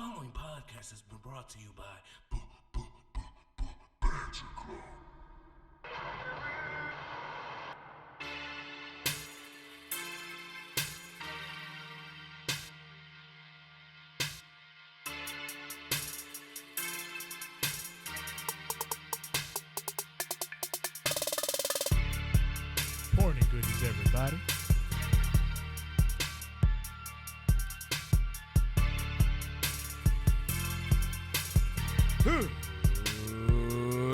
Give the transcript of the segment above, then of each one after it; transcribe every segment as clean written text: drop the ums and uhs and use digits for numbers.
following podcast has been brought to you by Banter Club. Morning goodies, everybody.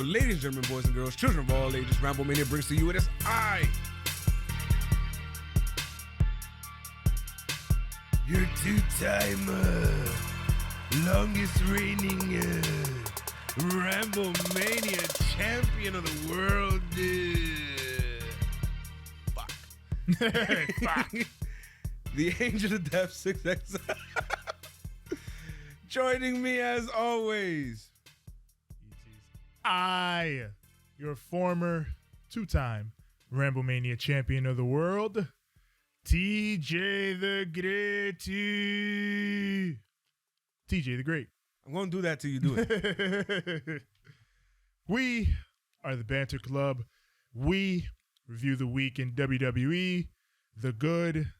Ladies and gentlemen, boys and girls, children of all ages, Rambo Mania brings to you it is I, your two-time longest reigning Rambo Mania champion of the world. Fuck. The Angel of Death 6X. Joining me as always, I, your former two-time Ramblemania champion of the world, TJ the Great. TJ the Great. I'm going to do that till you do it. We are the Banter Club. We review the week in WWE, the good,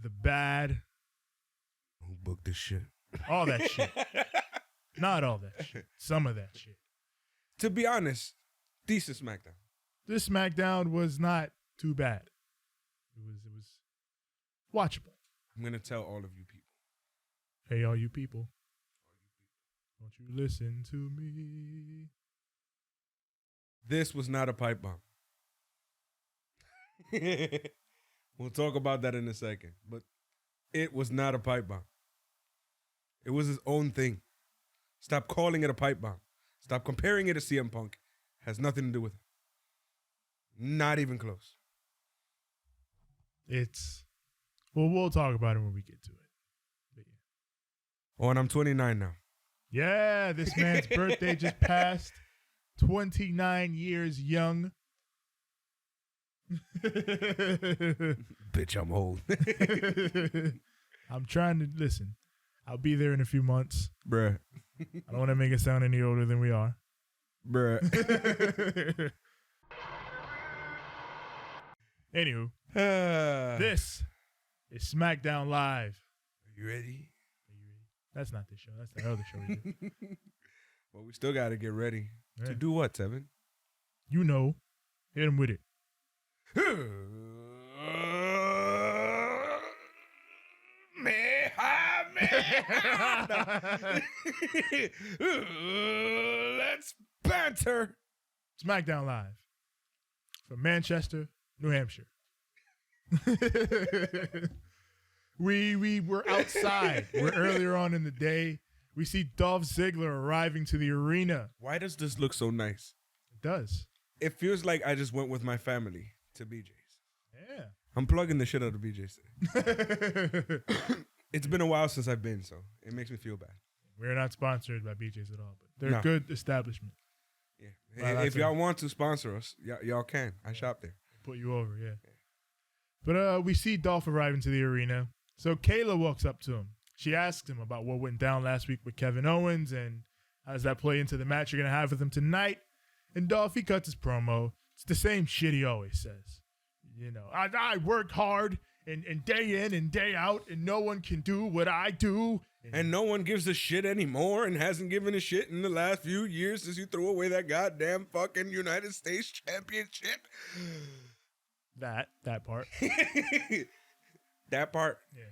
the bad. Who booked this shit? All that shit. Not all that shit. Some of that shit. To be honest, decent SmackDown. This SmackDown was not too bad. It was watchable. I'm going to tell all of you people. Hey, all you people. Won't you listen to me? This was not a pipe bomb. We'll talk about that in a second. But it was not a pipe bomb. It was his own thing. Stop calling it a pipe bomb. Stop comparing it to CM Punk. Has nothing to do with it. Not even close. Well, we'll talk about it when we get to it. But yeah. Oh, and I'm 29 now. Yeah, this man's birthday just passed. 29 years young. Bitch, I'm old. I'm trying to listen. I'll be there in a few months. Bruh. I don't want to make it sound any older than we are. Bruh. Anywho, this is SmackDown Live. Are you ready? That's not this show. That's the other show we do. Well, we still got to get ready. Yeah. To do what, Tevin? You know. Hit him with it. Let's banter. SmackDown Live from Manchester, New Hampshire. We were outside. We're earlier on in the day. We see Dolph Ziggler arriving to the arena. Why does this look so nice? It does. It feels like I just went with my family to BJ's. Yeah. I'm plugging the shit out of BJ's today. It's been a while since I've been, so it makes me feel bad. We're not sponsored by BJ's at all, but they're No. a good establishment. Yeah. Well, If y'all want to sponsor us, y'all can. I shop there. Put you over, yeah. But we see Dolph arriving to the arena. So Kayla walks up to him. She asks him about what went down last week with Kevin Owens and how does that play into the match you're going to have with him tonight. And Dolph, he cuts his promo. It's the same shit he always says. You know, I work hard and day in and day out, and no one can do what I do. And no one gives a shit anymore and hasn't given a shit in the last few years since you threw away that goddamn fucking United States Championship. That part. That part. Yeah.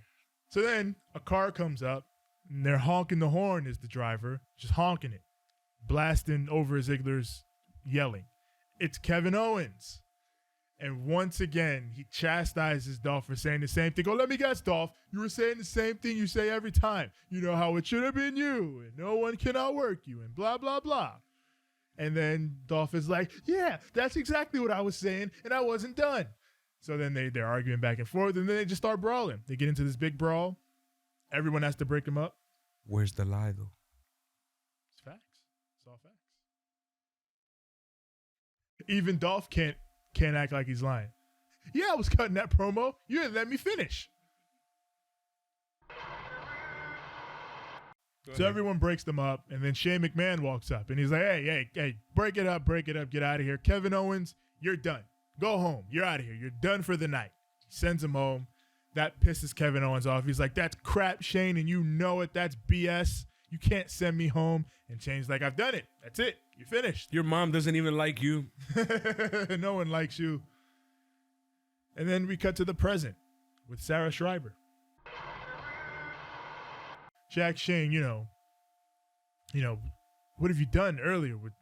So then a car comes up, and they're honking the horn as the driver, just honking it, blasting over Ziggler's yelling. It's Kevin Owens. And once again, he chastises Dolph for saying the same thing. Oh, let me guess, Dolph. You were saying the same thing you say every time. You know how it should have been you, and no one can outwork you, and blah, blah, blah. And then Dolph is like, yeah, that's exactly what I was saying, and I wasn't done. So then they're arguing back and forth, and then they just start brawling. They get into this big brawl. Everyone has to break them up. Where's the lie, though? It's facts. It's all facts. Even Dolph can't act like he's lying. Yeah, I was cutting that promo. You didn't let me finish. So everyone breaks them up, and then Shane McMahon walks up, and he's like, hey, break it up, get out of here. Kevin Owens, you're done. Go home. You're out of here. You're done for the night. He sends him home. That pisses Kevin Owens off. He's like, that's crap, Shane, and you know it. That's BS. You can't send me home. And Shane's like, I've done it. That's it. You're finished. Your mom doesn't even like you. No one likes you. And then we cut to the present with Sarah Schreiber. Jack Shane, you know, what have you done earlier with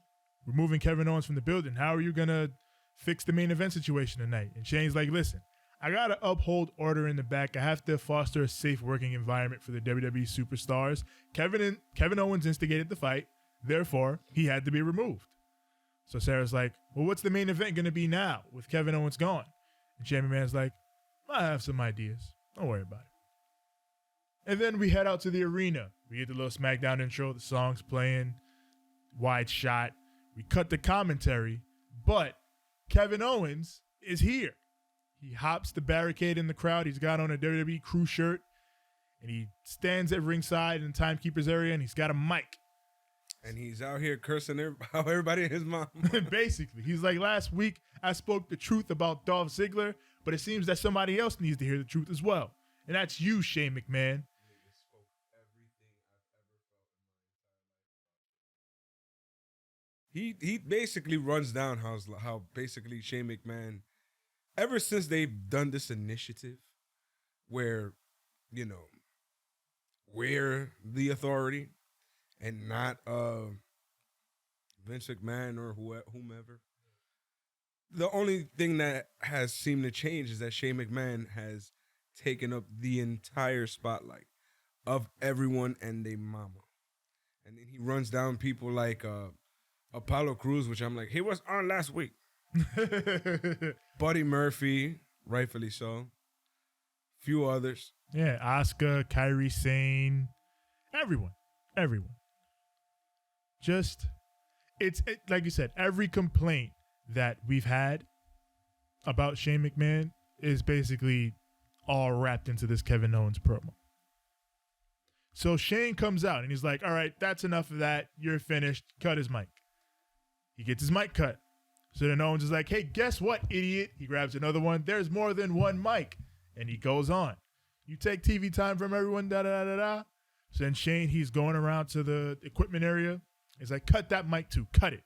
removing Kevin Owens from the building? How are you going to fix the main event situation tonight? And Shane's like, listen, I got to uphold order in the back. I have to foster a safe working environment for the WWE superstars. Kevin Owens instigated the fight. Therefore, he had to be removed. So Sarah's like, well, what's the main event going to be now with Kevin Owens gone? And Shane McMahon's like, I have some ideas. Don't worry about it. And then we head out to the arena. We get the little SmackDown intro, the song's playing, wide shot. We cut the commentary, but Kevin Owens is here. He hops the barricade in the crowd. He's got on a WWE crew shirt, and he stands at ringside in the timekeeper's area, and he's got a mic. And he's out here cursing everybody and his mom. Basically, he's like, last week I spoke the truth about Dolph Ziggler, but it seems that somebody else needs to hear the truth as well. And that's you, Shane McMahon. He basically runs down how basically Shane McMahon, ever since they've done this initiative where, you know, we're the authority and not Vince McMahon or whomever. The only thing that has seemed to change is that Shane McMahon has taken up the entire spotlight of everyone and their mama. And then he runs down people like Apollo Crews, which I'm like, he was on last week. Buddy Murphy, rightfully so. Few others. Yeah, Asuka, Kairi Sane, everyone. Just, it's like you said, every complaint that we've had about Shane McMahon is basically all wrapped into this Kevin Owens promo. So Shane comes out and he's like, all right, that's enough of that. You're finished. Cut his mic. He gets his mic cut. So then Owens is like, hey, guess what, idiot? He grabs another one. There's more than one mic. And he goes on. You take TV time from everyone, da-da-da-da-da. So then Shane, he's going around to the equipment area. He's like, cut that mic too. Cut it.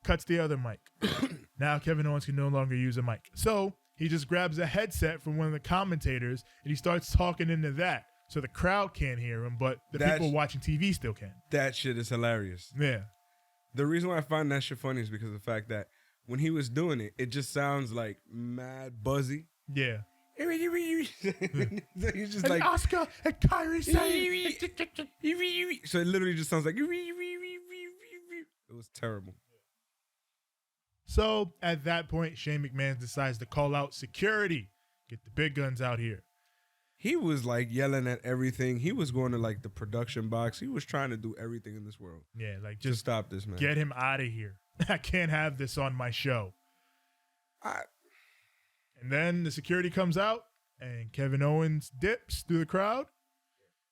Cuts the other mic. Now Kevin Owens can no longer use a mic. So he just grabs a headset from one of the commentators and he starts talking into that. So the crowd can't hear him, but the people watching TV still can. That shit is hilarious. Yeah. The reason why I find that shit funny is because of the fact that when he was doing it, it just sounds like mad buzzy. Yeah. He's just and like Asuka and Kairi saying. So it literally just sounds like it was terrible. So at that point, Shane McMahon decides to call out security. Get the big guns out here. He was like yelling at everything. He was going to like the production box. He was trying to do everything in this world. Yeah, like just stop this, man. Get him out of here. I can't have this on my show. And then the security comes out and Kevin Owens dips through the crowd.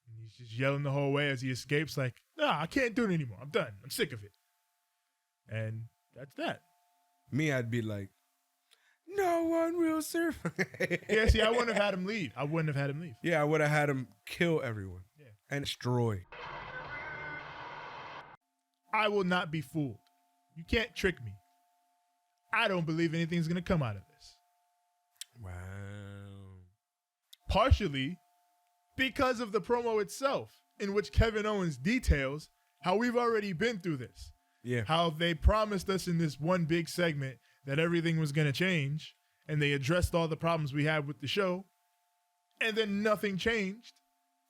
And he's just yelling the whole way as he escapes like, I can't do it anymore. I'm done. I'm sick of it. And that's that. Me, I'd be like, no one will serve. Yeah, see, I wouldn't have had him leave. Yeah, I would have had him kill everyone. Yeah. And destroy. I will not be fooled. You can't trick me. I don't believe anything's going to come out of this. Wow. Partially because of the promo itself, in which Kevin Owens details how we've already been through this. Yeah. How they promised us in this one big segment that everything was going to change, and they addressed all the problems we had with the show, and then nothing changed.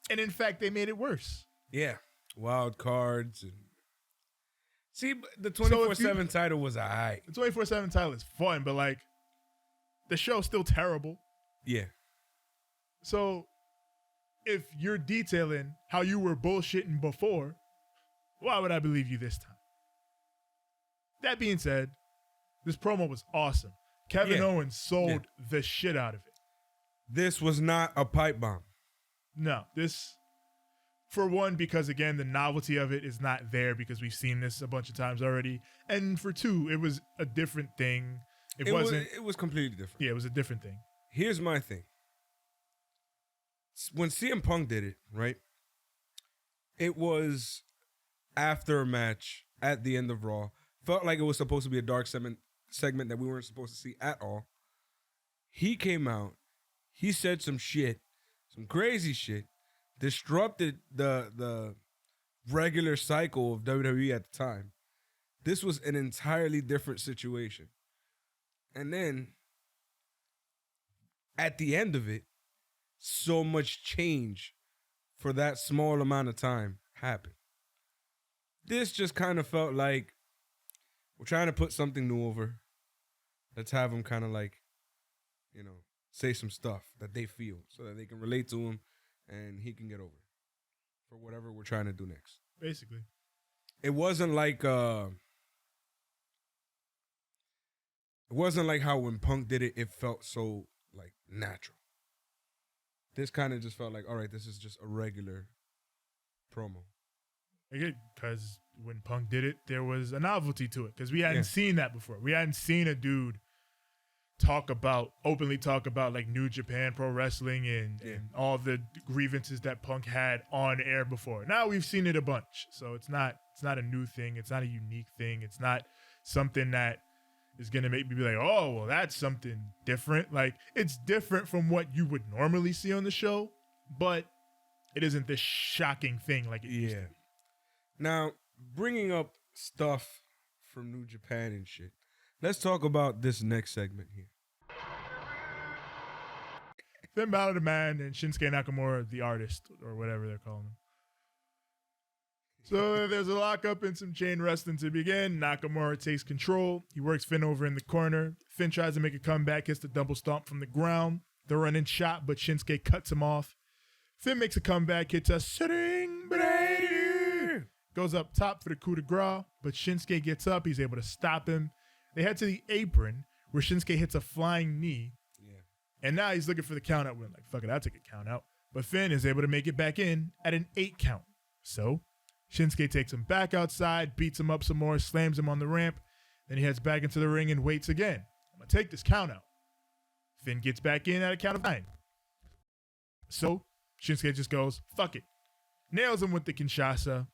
And in fact, they made it worse. Yeah. Wild cards. And see, the 24/7 title was all right. The 24/7 title is fun, but like, the show's still terrible. Yeah. So if you're detailing how you were bullshitting before, why would I believe you this time? That being said, this promo was awesome. Kevin Owens sold the shit out of it. This was not a pipe bomb. No, this For one, because again, the novelty of it is not there because we've seen this a bunch of times already. And for two, it was a different thing. It wasn't. It was completely different. Yeah, it was a different thing. Here's my thing. When CM Punk did it, right? It was after a match at the end of Raw. Felt like it was supposed to be a dark segment that we weren't supposed to see at all. He came out. He said some shit, some crazy shit, disrupted the regular cycle of WWE at the time. This was an entirely different situation. And then, at the end of it, so much change for that small amount of time happened. This just kind of felt like we're trying to put something new over. Let's have them kind of like, say some stuff that they feel so that they can relate to him and he can get over it for whatever we're trying to do next. Basically. It wasn't like how when Punk did it, it felt so like natural. This kind of just felt like, all right, this is just a regular promo. Because when Punk did it, there was a novelty to it. Because we hadn't seen that before. We hadn't seen a dude openly talk about like New Japan Pro Wrestling and all the grievances that Punk had on air before. Now we've seen it a bunch. So it's not a new thing. It's not a unique thing. It's not something that is going to make me be like, oh, well, that's something different. Like, it's different from what you would normally see on the show, but it isn't this shocking thing like it used to be. Now, bringing up stuff from New Japan and shit, let's talk about this next segment here. Finn Balor the man and Shinsuke Nakamura the artist, or whatever they're calling him. So there's a lockup and some chain wrestling to begin. Nakamura takes control. He works Finn over in the corner. Finn tries to make a comeback, hits the double stomp from the ground. The running shot, but Shinsuke cuts him off. Finn makes a comeback, hits a sitting Brady. Goes up top for the coup de grace, but Shinsuke gets up. He's able to stop him. They head to the apron, where Shinsuke hits a flying knee. Yeah. And now he's looking for the count out win. Like, fuck it, I'll take a count out. But Finn is able to make it back in at an 8 count. So Shinsuke takes him back outside, beats him up some more, slams him on the ramp. Then he heads back into the ring and waits again. I'm going to take this count out. Finn gets back in at a count of 9. So Shinsuke just goes, fuck it. Nails him with the Kinshasa.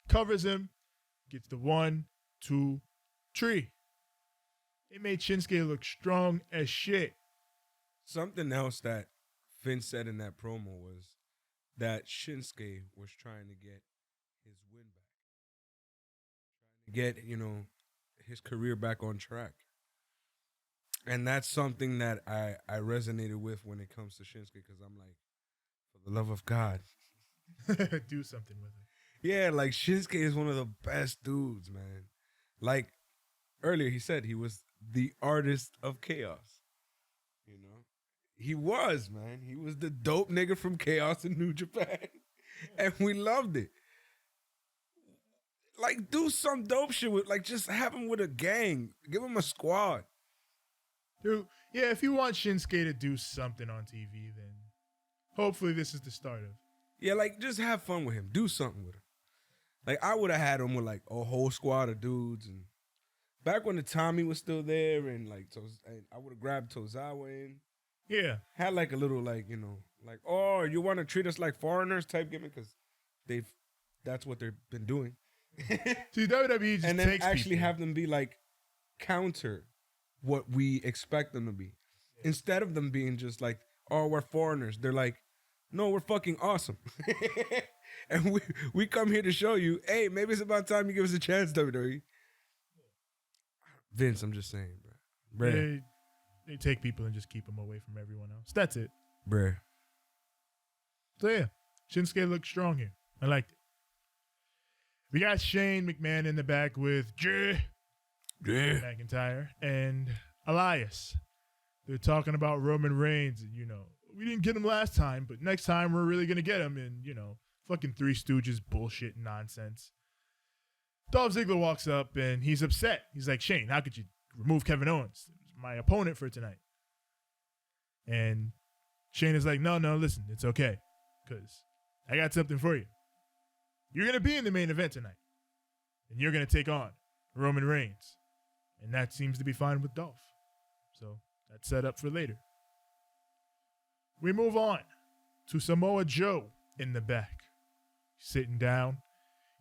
Covers him. Gets the 1, 2, 3. It made Shinsuke look strong as shit. Something else that Finn said in that promo was that Shinsuke was trying to get his win back. Trying to get, his career back on track. And that's something that I resonated with when it comes to Shinsuke, because I'm like, for the love of God. Do something with it. Yeah, like Shinsuke is one of the best dudes, man. Like earlier he said he was the artist of chaos. He was, man. He was the dope nigga from Chaos in New Japan. And we loved it. Like, do some dope shit with, like, just have him with a gang. Give him a squad. Dude, yeah, if you want Shinsuke to do something on TV, then hopefully this is the start of. Yeah, like, just have fun with him. Do something with him. Like, I would have had him with, like, a whole squad of dudes. And back when the Tommy was still there, and, like, I would have grabbed Tozawa in. Yeah. Had, like, a little, like, like, oh, you want to treat us like foreigners type gimmick? Because that's what they've been doing. See, WWE just and then takes actually people. have them be, like, counter what we expect them to be. Yeah. Instead of them being just like, oh, we're foreigners. They're like, no, we're fucking awesome. And we come here to show you, hey, maybe it's about time you give us a chance, WWE. Vince, I'm just saying, bro. They take people and just keep them away from everyone else. That's it. Bruh. So yeah, Shinsuke looked strong here. I liked it. We got Shane McMahon in the back with Drew McIntyre and Elias. They're talking about Roman Reigns and, we didn't get him last time, but next time we're really going to get him, and, fucking Three Stooges bullshit and nonsense. Dolph Ziggler walks up and he's upset. He's like, Shane, how could you remove Kevin Owens? My opponent for tonight. And Shane is like, no, listen, it's okay. Because I got something for you. You're going to be in the main event tonight. And you're going to take on Roman Reigns. And that seems to be fine with Dolph. So that's set up for later. We move on to Samoa Joe in the back. Sitting down.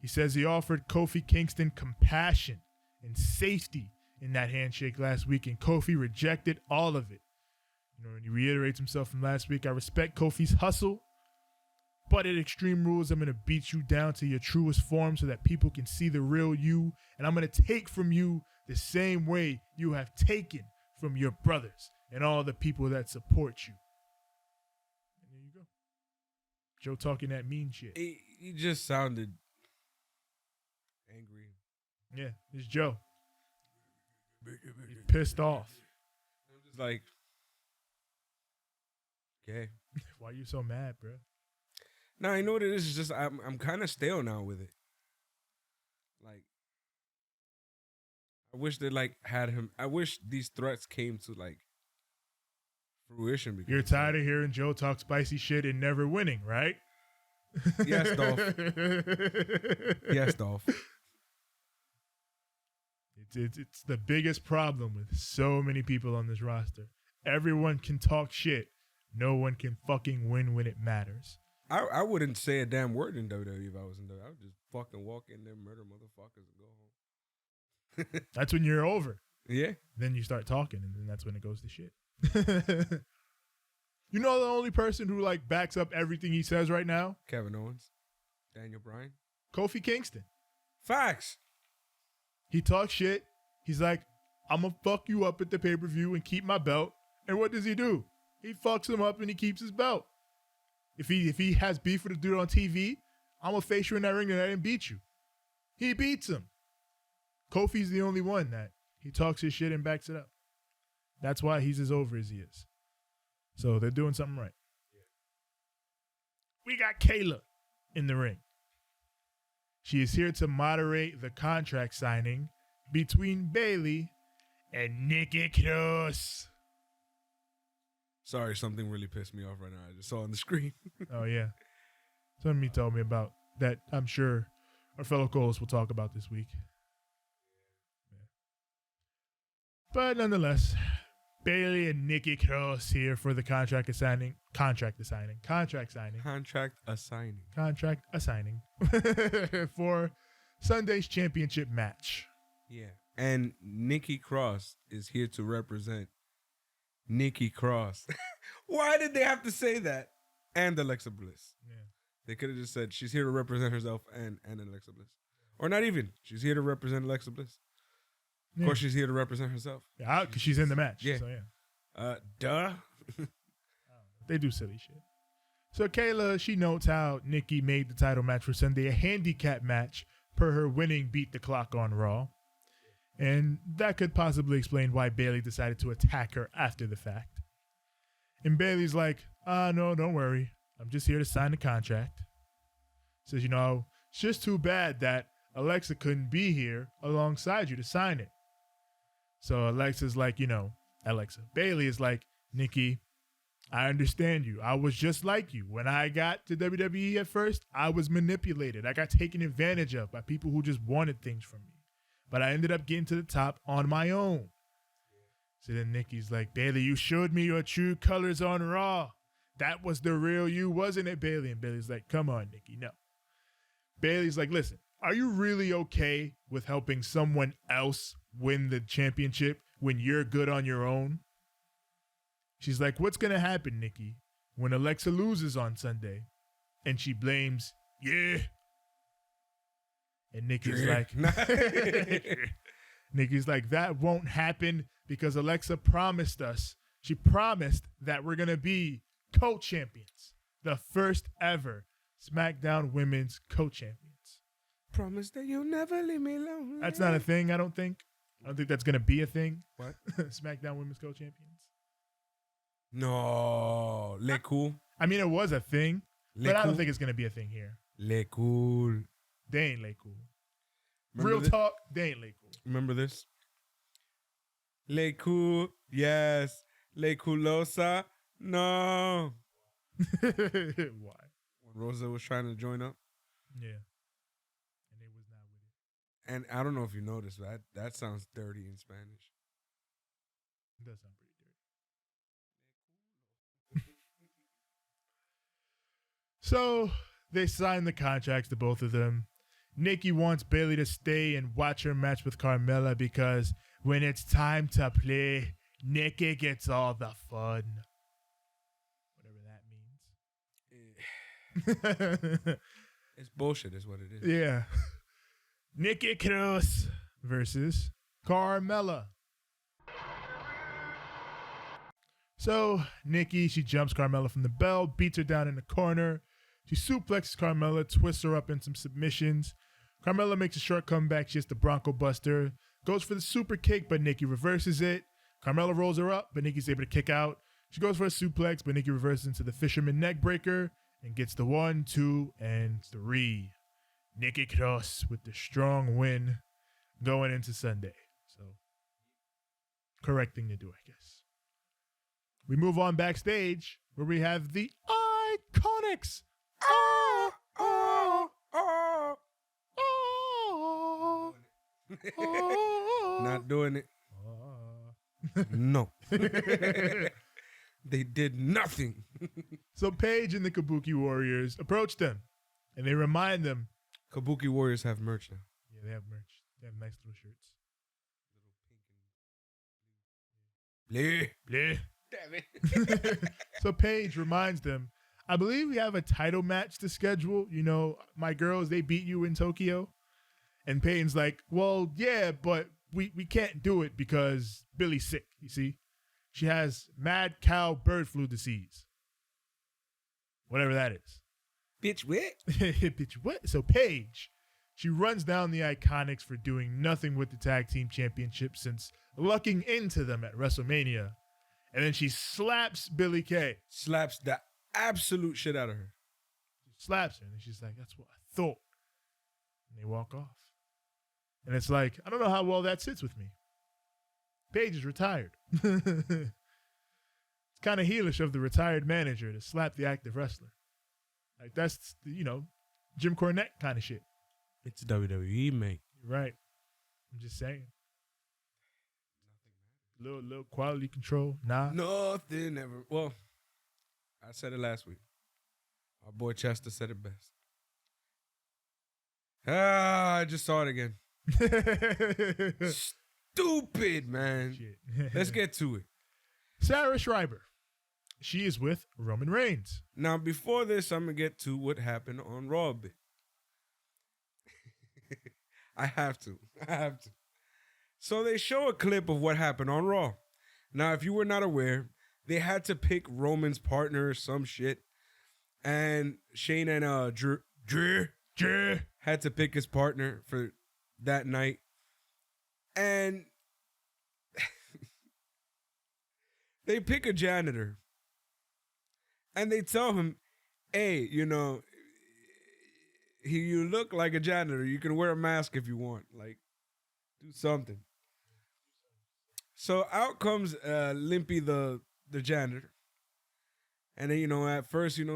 He says he offered Kofi Kingston compassion and safety in that handshake last week, and Kofi rejected all of it. You know, and he reiterates himself from last week. I respect Kofi's hustle, but at Extreme Rules, I'm going to beat you down to your truest form so that people can see the real you, and I'm going to take from you the same way you have taken from your brothers and all the people that support you. And there you go. Joe talking that mean shit. He just sounded angry. Yeah, it's Joe. He's pissed off. I'm just like, okay. Why you so mad, bro? Now I know what it is. It's just I'm kind of stale now with it. Like, I wish they like had him. I wish these threats came to like fruition. Because You're tired of hearing Joe talk spicy shit and never winning, right? Yes, Dolph. Yes, Dolph. It's the biggest problem with so many people on this roster. Everyone can talk shit. No one can fucking win when it matters. I wouldn't say a damn word in WWE if I was in WWE. I would just fucking walk in there, murder motherfuckers, and go home. That's when you're over. Yeah. Then you start talking, and then that's when it goes to shit. You know the only person who like backs up everything he says right now? Kevin Owens, Daniel Bryan, Kofi Kingston. facts. He talks shit. He's like, I'm going to fuck you up at the pay-per-view and keep my belt. And what does he do? He fucks him up and he keeps his belt. If he has beef with a dude on TV, I'm going to face you in that ring and I didn't beat you. He beats him. Kofi's the only one that he talks his shit and backs it up. That's why he's as over as he is. So they're doing something right. We got Kayla in the ring. She is here to moderate the contract signing between Bayley and Nikki Cross. Sorry, something really pissed me off right now. I just saw on the screen. Oh, yeah. Somebody told me about that. I'm sure our fellow co-hosts will talk about this week. Yeah. But nonetheless, Bayley and Nikki Cross here for the contract assigning for Sunday's championship match. Yeah. And Nikki Cross is here to represent Nikki Cross. Why did they have to say that? And Alexa Bliss. Yeah. They could have just said she's here to represent herself and Alexa Bliss. Or not even. She's here to represent Alexa Bliss. Of Yeah. course, she's here to represent herself. Yeah, because she's in the match. Yeah. So, yeah. Duh. They do silly shit. So Kayla, she notes how Nikki made the title match for Sunday a handicap match per her winning Beat the Clock on Raw. And that could possibly explain why Bayley decided to attack her after the fact. And Bayley's like, no, don't worry. I'm just here to sign the contract. Says, it's just too bad that Alexa couldn't be here alongside you to sign it. So Alexa's like, Bayley is like, Nikki, I understand you. I was just like you. When I got to WWE at first, I was manipulated. I got taken advantage of by people who just wanted things from me. But I ended up getting to the top on my own. So then Nikki's like, Bayley, you showed me your true colors on Raw. That was the real you, wasn't it, Bayley? And Bayley's like, come on, Nikki, no. Bayley's like, listen, are you really okay with helping someone else win the championship when you're good on your own? She's like, what's going to happen, Nikki, when Alexa loses on Sunday? And she blames, yeah. And Nikki's like, Nikki's like, that won't happen because Alexa promised us. She promised that we're going to be co-champions. The first ever SmackDown Women's co-champions. Promise that you'll never leave me alone. That's not a thing, I don't think. I don't think that's going to be a thing. What? SmackDown Women's co-champions. No. Le cool. I mean, it was a thing, but I don't think it's going to be a thing here. Le cool. They ain't lay cool. Remember Real this? talk, they ain't lay cool. Remember this? Le cool. Yes. Le culosa. No. Why? When Rosa was trying to join up. Yeah. And I don't know if you noticed that sounds dirty in Spanish. It does sound pretty dirty. So they sign the contracts to both of them. Nikki wants Bayley to stay and watch her match with Carmella because when it's time to play, Nikki gets all the fun. Whatever that means. It's bullshit is what it is. Yeah. Nikki Cross versus Carmella. So Nikki, she jumps Carmella from the bell, beats her down in the corner. She suplexes Carmella, twists her up in some submissions. Carmella makes a short comeback. She hits the Bronco Buster, goes for the super kick, but Nikki reverses it. Carmella rolls her up, but Nikki's able to kick out. She goes for a suplex, but Nikki reverses into the Fisherman neck breaker and gets the 1, 2, and 3. Nikki Cross with the strong win going into Sunday. So, correct thing to do, I guess. We move on backstage where we have the Iconics. Not doing it. No. They did nothing. So Paige and the Kabuki Warriors approach them, and they remind them. Kabuki Warriors have merch now. Yeah, they have merch. They have nice little shirts. Bleh. Bleh. Damn it. So Paige reminds them, I believe we have a title match to schedule. You know, my girls, they beat you in Tokyo. And Peyton's like, well, yeah, but we can't do it because Billy's sick, you see? She has mad cow bird flu disease. Whatever that is. Bitch, what? Bitch, what? So Paige, she runs down the Iconics for doing nothing with the tag team championship since lucking into them at WrestleMania. And then she slaps Billy Kay. Slaps the absolute shit out of her. She slaps her, and she's like, that's what I thought. And they walk off. And it's like, I don't know how well that sits with me. Paige is retired. It's kind of heelish of the retired manager to slap the active wrestler. Like, that's, Jim Cornette kind of shit. It's WWE, mate. You're right. I'm just saying. Little quality control. Nah. Nothing ever. Well, I said it last week. Our boy Chester said it best. I just saw it again. Stupid, man. Shit. Let's get to it. Sarah Schreiber. She is with Roman Reigns. Now, before this, I'm going to get to what happened on Raw a bit. I have to. So they show a clip of what happened on Raw. Now, if you were not aware, they had to pick Roman's partner or some shit. And Shane and Drew had to pick his partner for that night. And they pick a janitor. And they tell him, hey, you look like a janitor. You can wear a mask if you want. Like, do something. So out comes Limpy, the janitor. And then, at first, it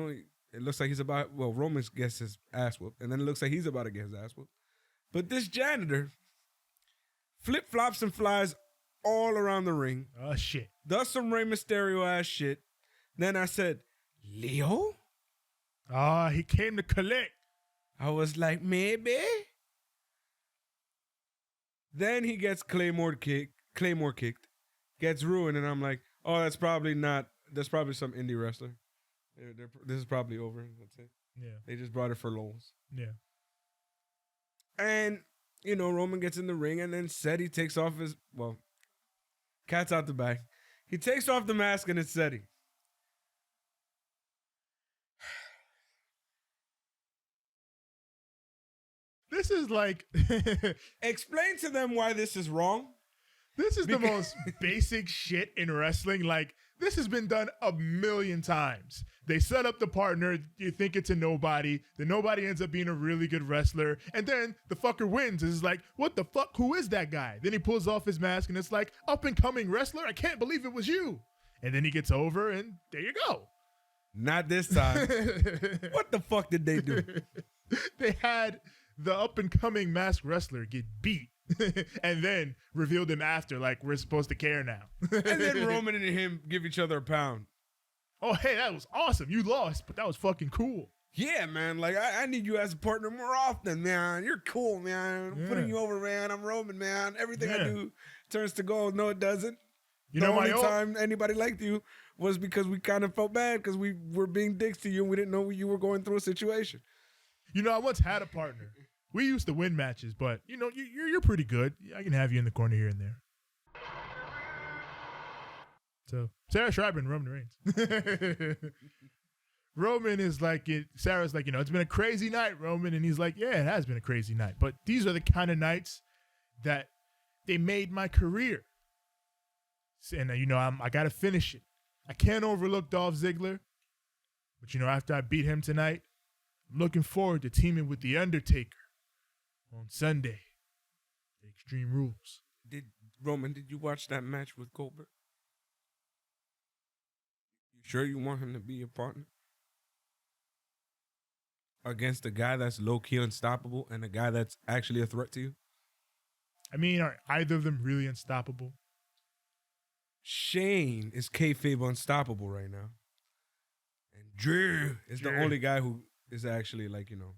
looks like he's about, Roman gets his ass whooped. And then it looks like he's about to get his ass whooped. But this janitor flip-flops and flies all around the ring. Oh, shit. Does some Rey Mysterio ass shit. Then I said, Leo? He came to collect. I was like, maybe. Then he gets Claymore kicked, gets ruined, and I'm like, oh, that's probably some indie wrestler. This is probably over. That's it. Yeah. They just brought it for lulz. Yeah. And, Roman gets in the ring, and then Seti takes off his, cat's out the bag. He takes off the mask, and it's Seti. This is like... Explain to them why this is wrong. This is the most basic shit in wrestling. Like, this has been done a million times. They set up the partner, you think it's a nobody, then nobody ends up being a really good wrestler, and then the fucker wins. It's like, what the fuck? Who is that guy? Then he pulls off his mask, and it's like, up-and-coming wrestler? I can't believe it was you. And then he gets over, and there you go. Not this time. What the fuck did they do? They had the up-and-coming masked wrestler get beat and then revealed him after, like, we're supposed to care now. And then Roman and him give each other a pound. Oh, hey, that was awesome. You lost, but that was fucking cool. Yeah, man. Like, I need you as a partner more often, man. You're cool, man. I'm putting you over, man. I'm Roman, man. Everything I do turns to gold. No, it doesn't. The only time anybody liked you was because we kind of felt bad because we were being dicks to you and we didn't know you were going through a situation. You know, I once had a partner. We used to win matches, but, you know, you're pretty good. I can have you in the corner here and there. So, Sarah Schreiber and Roman Reigns. Roman is like, Sarah's like, you know, it's been a crazy night, Roman. And he's like, yeah, it has been a crazy night. But these are the kind of nights that they made my career. And, you know, I got to finish it. I can't overlook Dolph Ziggler. But, you know, after I beat him tonight, I'm looking forward to teaming with The Undertaker on Sunday. Extreme Rules. Roman, did you watch that match with Goldberg? You sure you want him to be your partner? Against a guy that's low-key unstoppable and a guy that's actually a threat to you? I mean, are either of them really unstoppable? Shane is kayfabe unstoppable right now. And Drew is the only guy who is actually like, you know,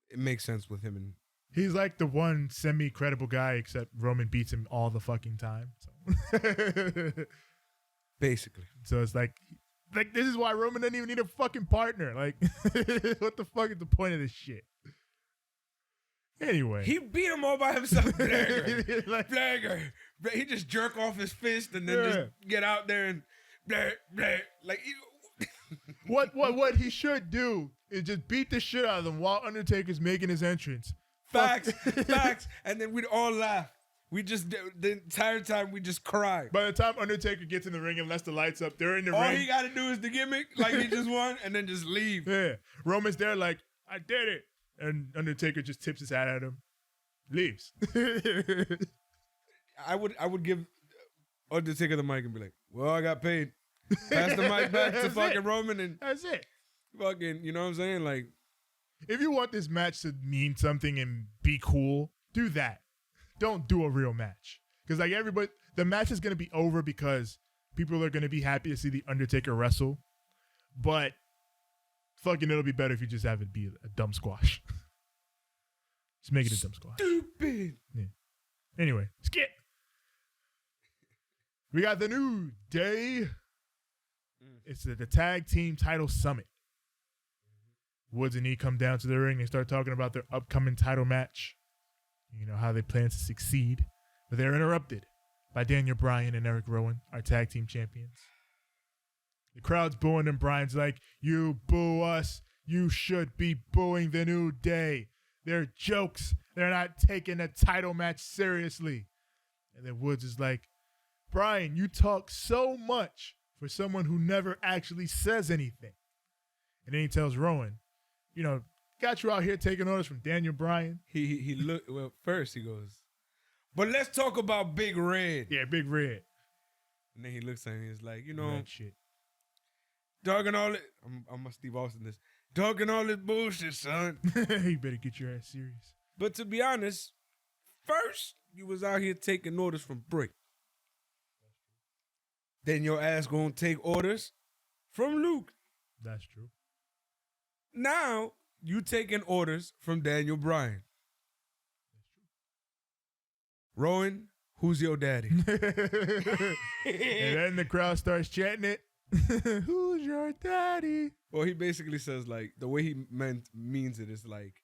it makes sense with him. And he's like the one semi-credible guy, except Roman beats him all the fucking time. So. Basically. So it's like this is why Roman doesn't even need a fucking partner. Like, what the fuck is the point of this shit? Anyway. He beat him all by himself. Blagger. He just jerk off his fist and then just get out there and like what he should do is just beat the shit out of them while Undertaker's making his entrance. Facts. And then we'd all laugh. We just, the entire time, we just cry. By the time Undertaker gets in the ring and lets the lights up, they're in the ring. All he got to do is the gimmick, like he just won, and then just leave. Yeah. Roman's there like, I did it. And Undertaker just tips his hat at him. Leaves. I would give Undertaker the mic and be like, well, I got paid. Pass the mic back to fucking Roman and that's it. Fucking, you know what I'm saying? Like, if you want this match to mean something and be cool, do that. Don't do a real match. Because like everybody, the match is going to be over because people are going to be happy to see the Undertaker wrestle. But fucking it'll be better if you just have it be a dumb squash. Just make it a dumb squash. Stupid. Yeah. Anyway, skip. We got the New Day. It's the tag team title summit. Woods and E come down to the ring and start talking about their upcoming title match. You know, how they plan to succeed. But they're interrupted by Daniel Bryan and Eric Rowan, our tag team champions. The crowd's booing and Bryan's like, you boo us. You should be booing the New Day. They're jokes. They're not taking a title match seriously. And then Woods is like, Bryan, you talk so much for someone who never actually says anything. And then he tells Rowan, you know, got you out here taking orders from Daniel Bryan. He looked, well, first he goes, but let's talk about Big Red. Yeah, Big Red. And then he looks at me, he's like, you know, Red shit. Dogging all it, I'm a Steve Austin this, dogging all this bullshit, son. You better get your ass serious. But to be honest, first you was out here taking orders from Brick. Then your ass gonna take orders from Luke. That's true. Now you taking orders from Daniel Bryan. Rowan, who's your daddy? And then the crowd starts chanting it. Who's your daddy? Well, he basically says, like, the way he means it is like,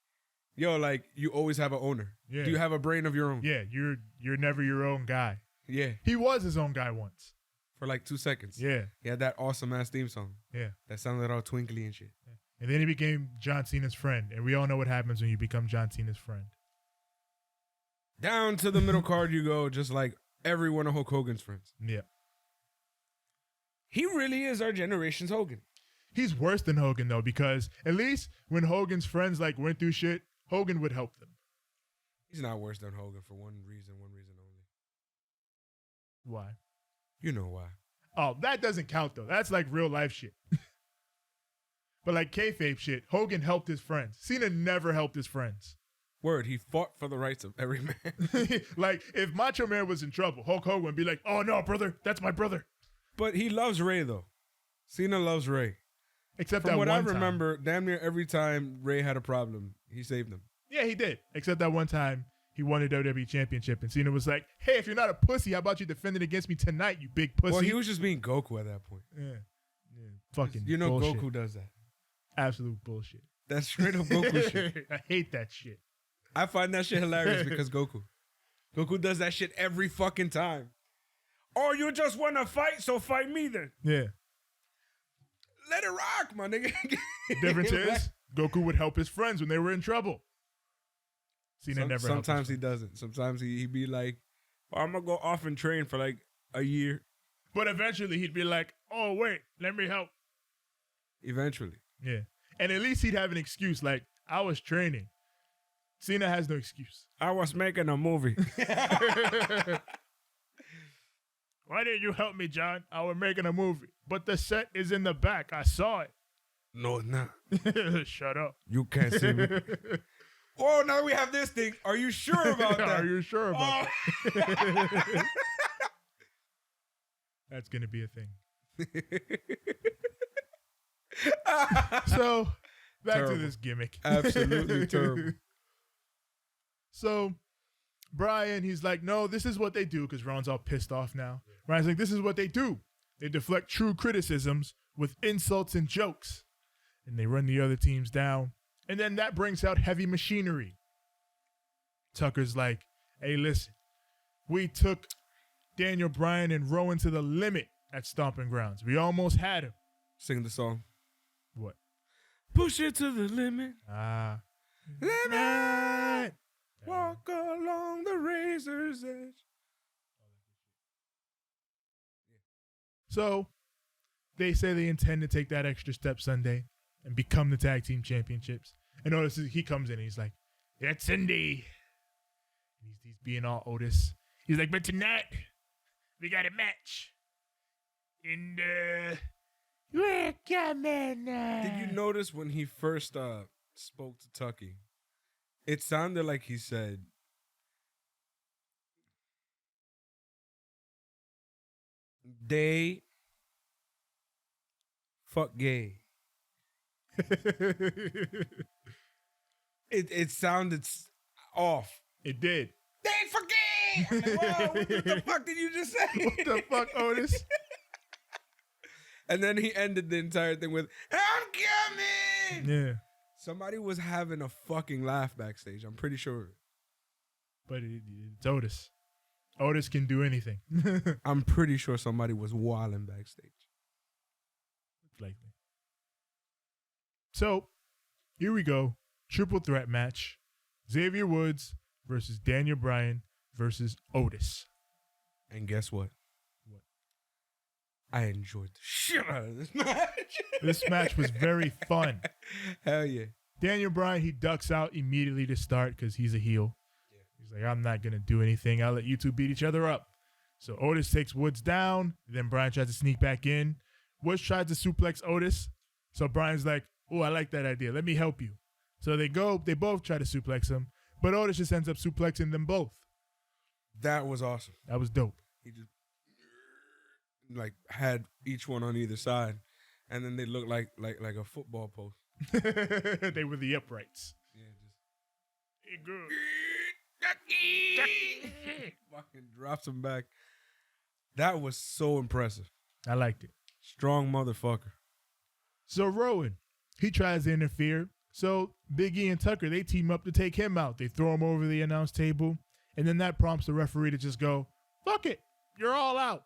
yo, like, you always have an owner. Yeah. Do you have a brain of your own? Yeah, you're never your own guy. Yeah. He was his own guy once. For like 2 seconds. Yeah. He had that awesome ass theme song. Yeah. That sounded all twinkly and shit. Yeah. And then he became John Cena's friend. And we all know what happens when you become John Cena's friend. Down to the middle card you go, just like every one of Hulk Hogan's friends. Yeah. He really is our generation's Hogan. He's worse than Hogan, though, because at least when Hogan's friends like went through shit, Hogan would help them. He's not worse than Hogan for one reason only. Why? You know why. Oh, that doesn't count, though. That's like real life shit. But like kayfabe shit, Hogan helped his friends. Cena never helped his friends. Word, he fought for the rights of every man. Like, if Macho Man was in trouble, Hulk Hogan would be like, oh no, brother, that's my brother. But he loves Ray, though. Cena loves Ray. Except From that what one I time. remember, damn near every time Ray had a problem, he saved him. Yeah, he did. Except that one time he won the WWE Championship, and Cena was like, hey, if you're not a pussy, how about you defend it against me tonight, you big pussy? Well, he was just being Goku at that point. Yeah. Fucking You know bullshit. Goku does that. Absolute bullshit. That's straight up Goku shit. I hate that shit. I find that shit hilarious because Goku does that shit every fucking time. Oh, you just want to fight, so fight me then. Yeah. Let it rock, my nigga. Difference is, Goku would help his friends when they were in trouble. Cena never helped Sometimes his he doesn't. Sometimes he be like, oh, I'm going to go off and train for like a year. But eventually he'd be like, oh, wait, let me help. Eventually. Yeah. And at least he'd have an excuse like, I was training. Cena has no excuse. I was making a movie. Why didn't you help me, John? I was making a movie. But the set is in the back. I saw it. No, it's not. Shut up. You can't see me. Oh, now we have this thing. Are you sure about that? Are you sure about that? That's going to be a thing. So, back Terrible. to this gimmick. Absolutely terrible. So, Brian, he's like, no, this is what they do, because Ron's all pissed off now. Brian's like, this is what they do. They deflect true criticisms with insults and jokes. And they run the other teams down. And then that brings out heavy machinery. Tucker's like, hey, listen, we took Daniel Bryan and Rowan to the limit at Stomping Grounds. We almost had him. Sing the song. What? Push it to the limit. Limit. Walk along the razor's edge. So they say they intend to take that extra step Sunday and become the tag team championships. And notice he comes in and he's like, it's Cindy. He's being all Otis. He's like, but tonight we got a match. And we're coming. Did you notice when he first spoke to Tucky? It sounded like he said, they fuck gay. It sounded off. It did. They fuck gay! I'm like, whoa, what the fuck did you just say? What the fuck, Otis? And then he ended the entire thing with, I'm coming! Yeah. Somebody was having a fucking laugh backstage. I'm pretty sure. But it's Otis. Otis can do anything. I'm pretty sure somebody was wilding backstage. Likely. So, here we go. Triple threat match. Xavier Woods versus Daniel Bryan versus Otis. And guess what? What? I enjoyed the shit out of this match. This match was very fun. Hell yeah. Daniel Bryan, he ducks out immediately to start because he's a heel. Yeah. He's like, I'm not going to do anything. I'll let you two beat each other up. So Otis takes Woods down. Then Bryan tries to sneak back in. Woods tries to suplex Otis. So Bryan's like, oh, I like that idea. Let me help you. So they both try to suplex him. But Otis just ends up suplexing them both. That was awesome. That was dope. He just like had each one on either side. And then they looked like a football post. They were the uprights. Yeah, just Hey, good. fucking drops him back. That was so impressive. I liked it. Strong motherfucker. So Rowan, he tries to interfere. So Big E and Tucker, they team up to take him out. They throw him over the announce table. And then that prompts the referee to just go, fuck it, you're all out.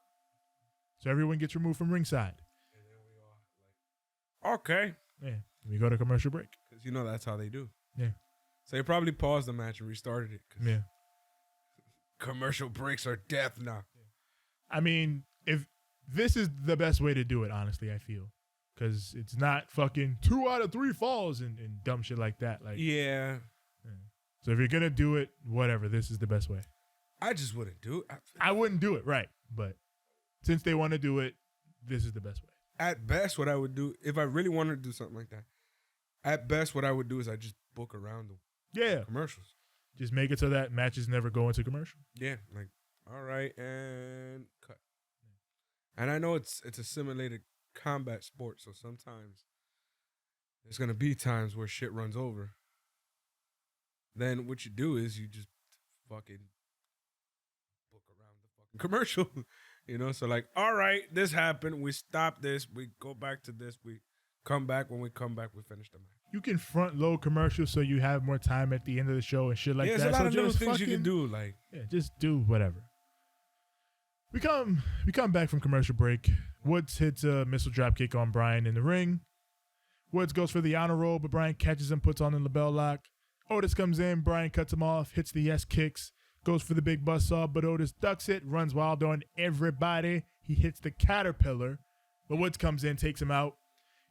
So everyone gets removed from ringside. And then we all like, okay. Yeah, we go to commercial break. Because you know that's how they do. Yeah. So they probably paused the match and restarted it. 'Cause Yeah. commercial breaks are death now. I mean, if this is the best way to do it, honestly, I feel. Because it's not fucking 2 out of 3 falls and dumb shit like that. Like, Yeah. So if you're going to do it, whatever, this is the best way. I just wouldn't do it. I wouldn't do it, right. But since they want to do it, this is the best way. At best, what I would do if I really wanted to do something like that, at best, what I would do is I just book around the Yeah. commercials. Just make it so that matches never go into commercial. Yeah, like all right, and cut. And I know it's a simulated combat sport, so sometimes there's gonna be times where shit runs over. Then what you do is you just fucking book around the fucking commercial. So like, all right, this happened. We stop this. We go back to this. We come back. When we come back, we finish the match. You can front load commercials so you have more time at the end of the show and shit like that. There's a lot so of little just things you can do. Like, yeah, just do whatever. We come back from commercial break. Woods hits a missile drop kick on Bryan in the ring. Woods goes for the honor roll, but Bryan catches him, puts on the label lock. Otis comes in, Bryan cuts him off, hits the yes kicks, goes for the big buzzsaw, but Otis ducks it, runs wild on everybody. He hits the caterpillar, but Woods comes in, takes him out.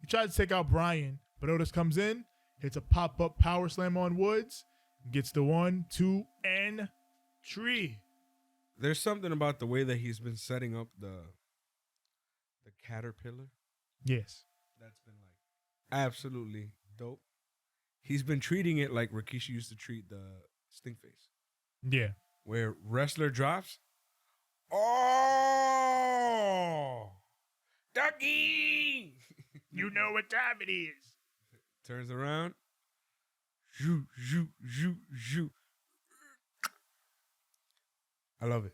He tries to take out Bryan, but Otis comes in, hits a pop-up power slam on Woods, gets the 1, 2, and 3. there's something about the way that he's been setting up the caterpillar Yes. that's been like absolutely dope. He's been treating it like Rikishi used to treat the stink face, Yeah. where wrestler drops. Oh, ducky! You know what time it is. Turns around. Zhoo, zhoo, zhoo, zhoo. I love it.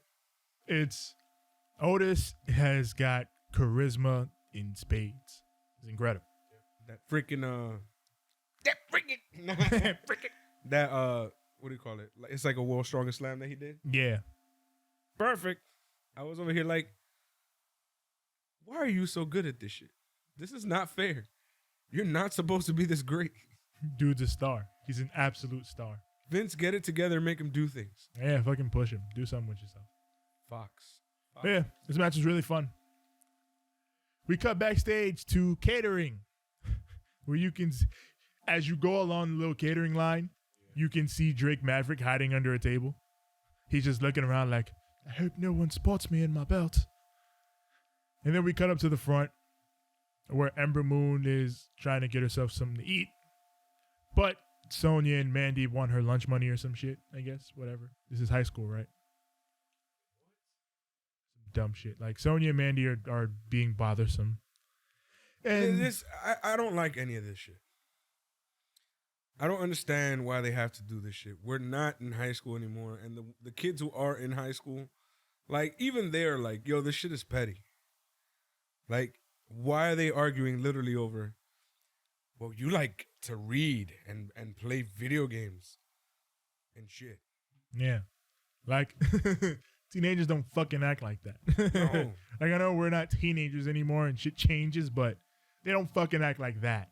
It's Otis has got charisma in spades. It's incredible. That freaking that what do you call it? It's like a world's strongest slam that he did. Yeah. Perfect. I was over here like, why are you so good at this shit? This is not fair. You're not supposed to be this great. Dude's a star. He's an absolute star. Vince, get it together and make him do things. Yeah, fucking push him. Do something with yourself. Fox. But yeah, this match was really fun. We cut backstage to catering, where you can, as you go along the little catering line, you can see Drake Maverick hiding under a table. He's just looking around like, I hope no one spots me in my belt. And then we cut up to the front, where Ember Moon is trying to get herself something to eat. But Sonya and Mandy want her lunch money or some shit, I guess. Whatever. This is high school, right? Dumb shit. Like Sonya and Mandy are being bothersome. And I don't like any of this shit. I don't understand why they have to do this shit. We're not in high school anymore. And the kids who are in high school, like, even they're like, yo, this shit is petty. Like, why are they arguing literally over, well, you like to read and play video games and shit. yeah. Like teenagers don't fucking act like that. No. Like I know we're not teenagers anymore and shit changes, but they don't fucking act like that.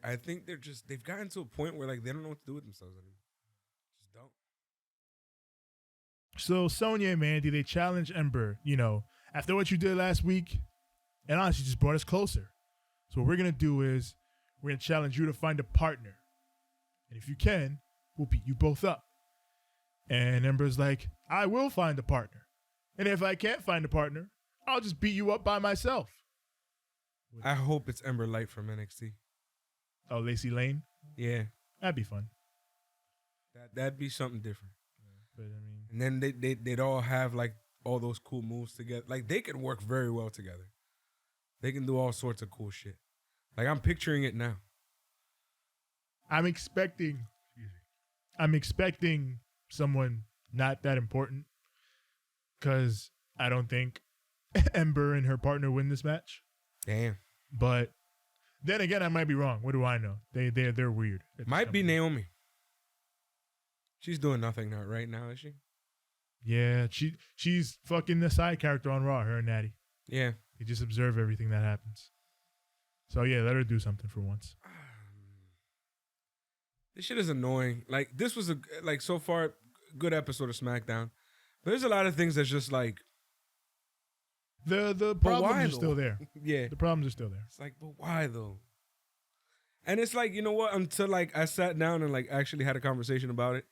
I think they've gotten to a point where like they don't know what to do with themselves anymore. Just don't. So Sonya and Mandy, they challenge Ember, after what you did last week, and honestly just brought us closer. So what we're going to do is we're going to challenge you to find a partner. And if you can, we'll beat you both up. And Ember's like, I will find a partner. And if I can't find a partner, I'll just beat you up by myself. I hope it's Ember Light from NXT. Oh, Lacey Lane? Yeah. That'd be fun. That'd be something different. But I mean, And then they'd all have like all those cool moves together. Like they could work very well together. They can do all sorts of cool shit. Like I'm picturing it now. I'm expecting someone not that important because I don't think Ember and her partner win this match. Damn. But then again, I might be wrong. What do I know? They're weird. Might be Naomi. She's doing nothing right now, is she? Yeah, she's fucking the side character on Raw, her and Natty. Yeah. You just observe everything that happens. So yeah, let her do something for once. This shit is annoying. Like this was so far good episode of SmackDown. But there's a lot of things that's just like the why, problems are though? still there. Yeah. The problems are still there. It's like, but why though? And it's like, you know what? Until like I sat down and like actually had a conversation about it.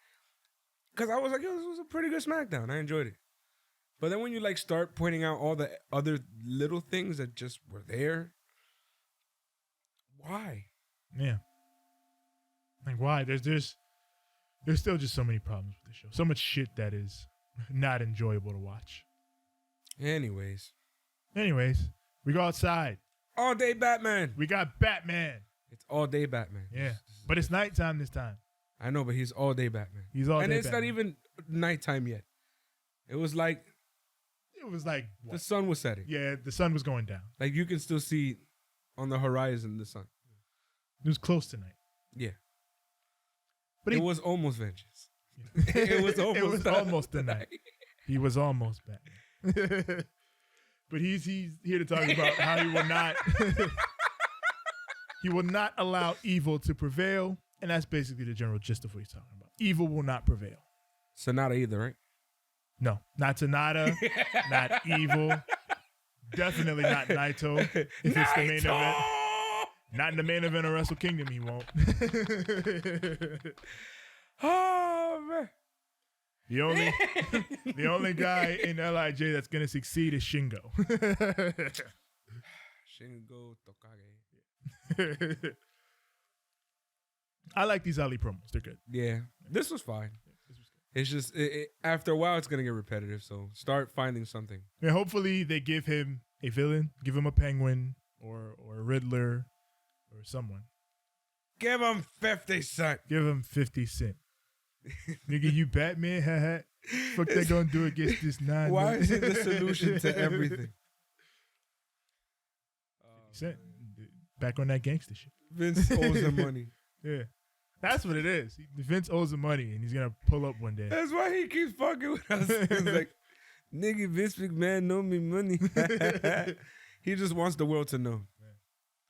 Cause I was like, yo, this was a pretty good SmackDown. I enjoyed it. But then when you like start pointing out all the other little things that just were there, why? Yeah. Like why? There's still just so many problems with the show. So much shit that is not enjoyable to watch. Anyways, we go outside. all day Batman. We got Batman. It's all day Batman. Yeah. But it's nighttime this time. I know, but he's all day Batman. He's all and day it's Batman. not even nighttime yet. It was like the the sun was setting. Yeah, the sun was going down. Like you can still see on the horizon the sun. It was close tonight. Yeah. But it was almost vengeance. It was almost the night. He was almost Batman. But he's here to talk about how he will not he will not allow evil to prevail, and that's basically the general gist of what he's talking about. Evil will not prevail. Sonata either, right? No, not Sonata, not evil, definitely not Naito. If it's the main event, not in the main event of Wrestle Kingdom, he won't. Oh man. The only guy in LIJ that's gonna succeed is Shingo. Shingo Tokage. I like these Ali promos. They're good. Yeah, this was fine. It's just after a while it's gonna get repetitive. So start finding something. And hopefully they give him a villain, give him a Penguin or a Riddler or someone. Give him 50 Cent. Give him 50 Cent. Nigga, you Batman? Haha. Fuck they gonna do against this 9? Why is it the solution to everything? Cent. Back on that gangster shit. Vince owes him money. Yeah. That's what it is. Vince owes him money and he's gonna pull up one day. That's why he keeps fucking with us. He's like, nigga, Vince McMahon know me money. He just wants the world to know.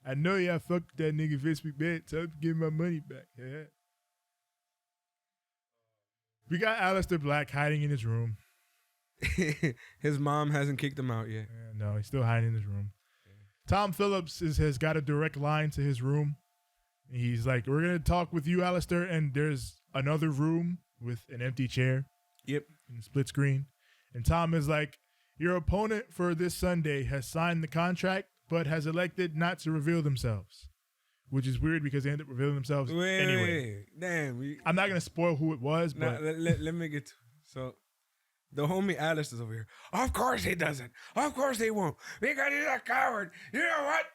I know y'all fucked that nigga Vince McMahon. Tell him to give my money back. Yeah. We got Aleister Black hiding in his room. His mom hasn't kicked him out yet. No, he's still hiding in his room. Tom Phillips has got a direct line to his room. He's like, we're going to talk with you, Aleister, and there's another room with an empty chair. Yep. And split screen. And Tom is like, your opponent for this Sunday has signed the contract, but has elected not to reveal themselves. Which is weird because they end up revealing themselves anyway. Damn. I'm not going to spoil who it was, but... Let me get to So, the homie Alice is over here. Of course he doesn't. Of course he won't. Because he's a coward. You know what?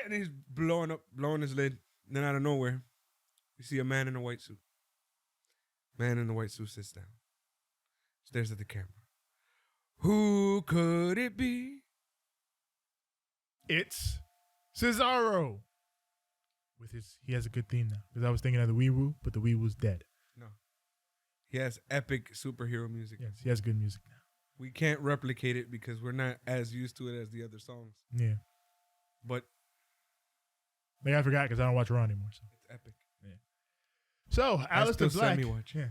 And he's blowing his lid. And then out of nowhere, you see a man in a white suit. Man in a white suit sits down. Stares at the camera. Who could it be? It's Cesaro. He has a good theme now. Because I was thinking of the Wee Woo, but the Wee Woo's dead. No. He has epic superhero music. Yes, he has good music now. We can't replicate it because we're not as used to it as the other songs. Yeah. But like I forgot because I don't watch Raw anymore. So. It's epic. Yeah. So Aleister Black. Yeah.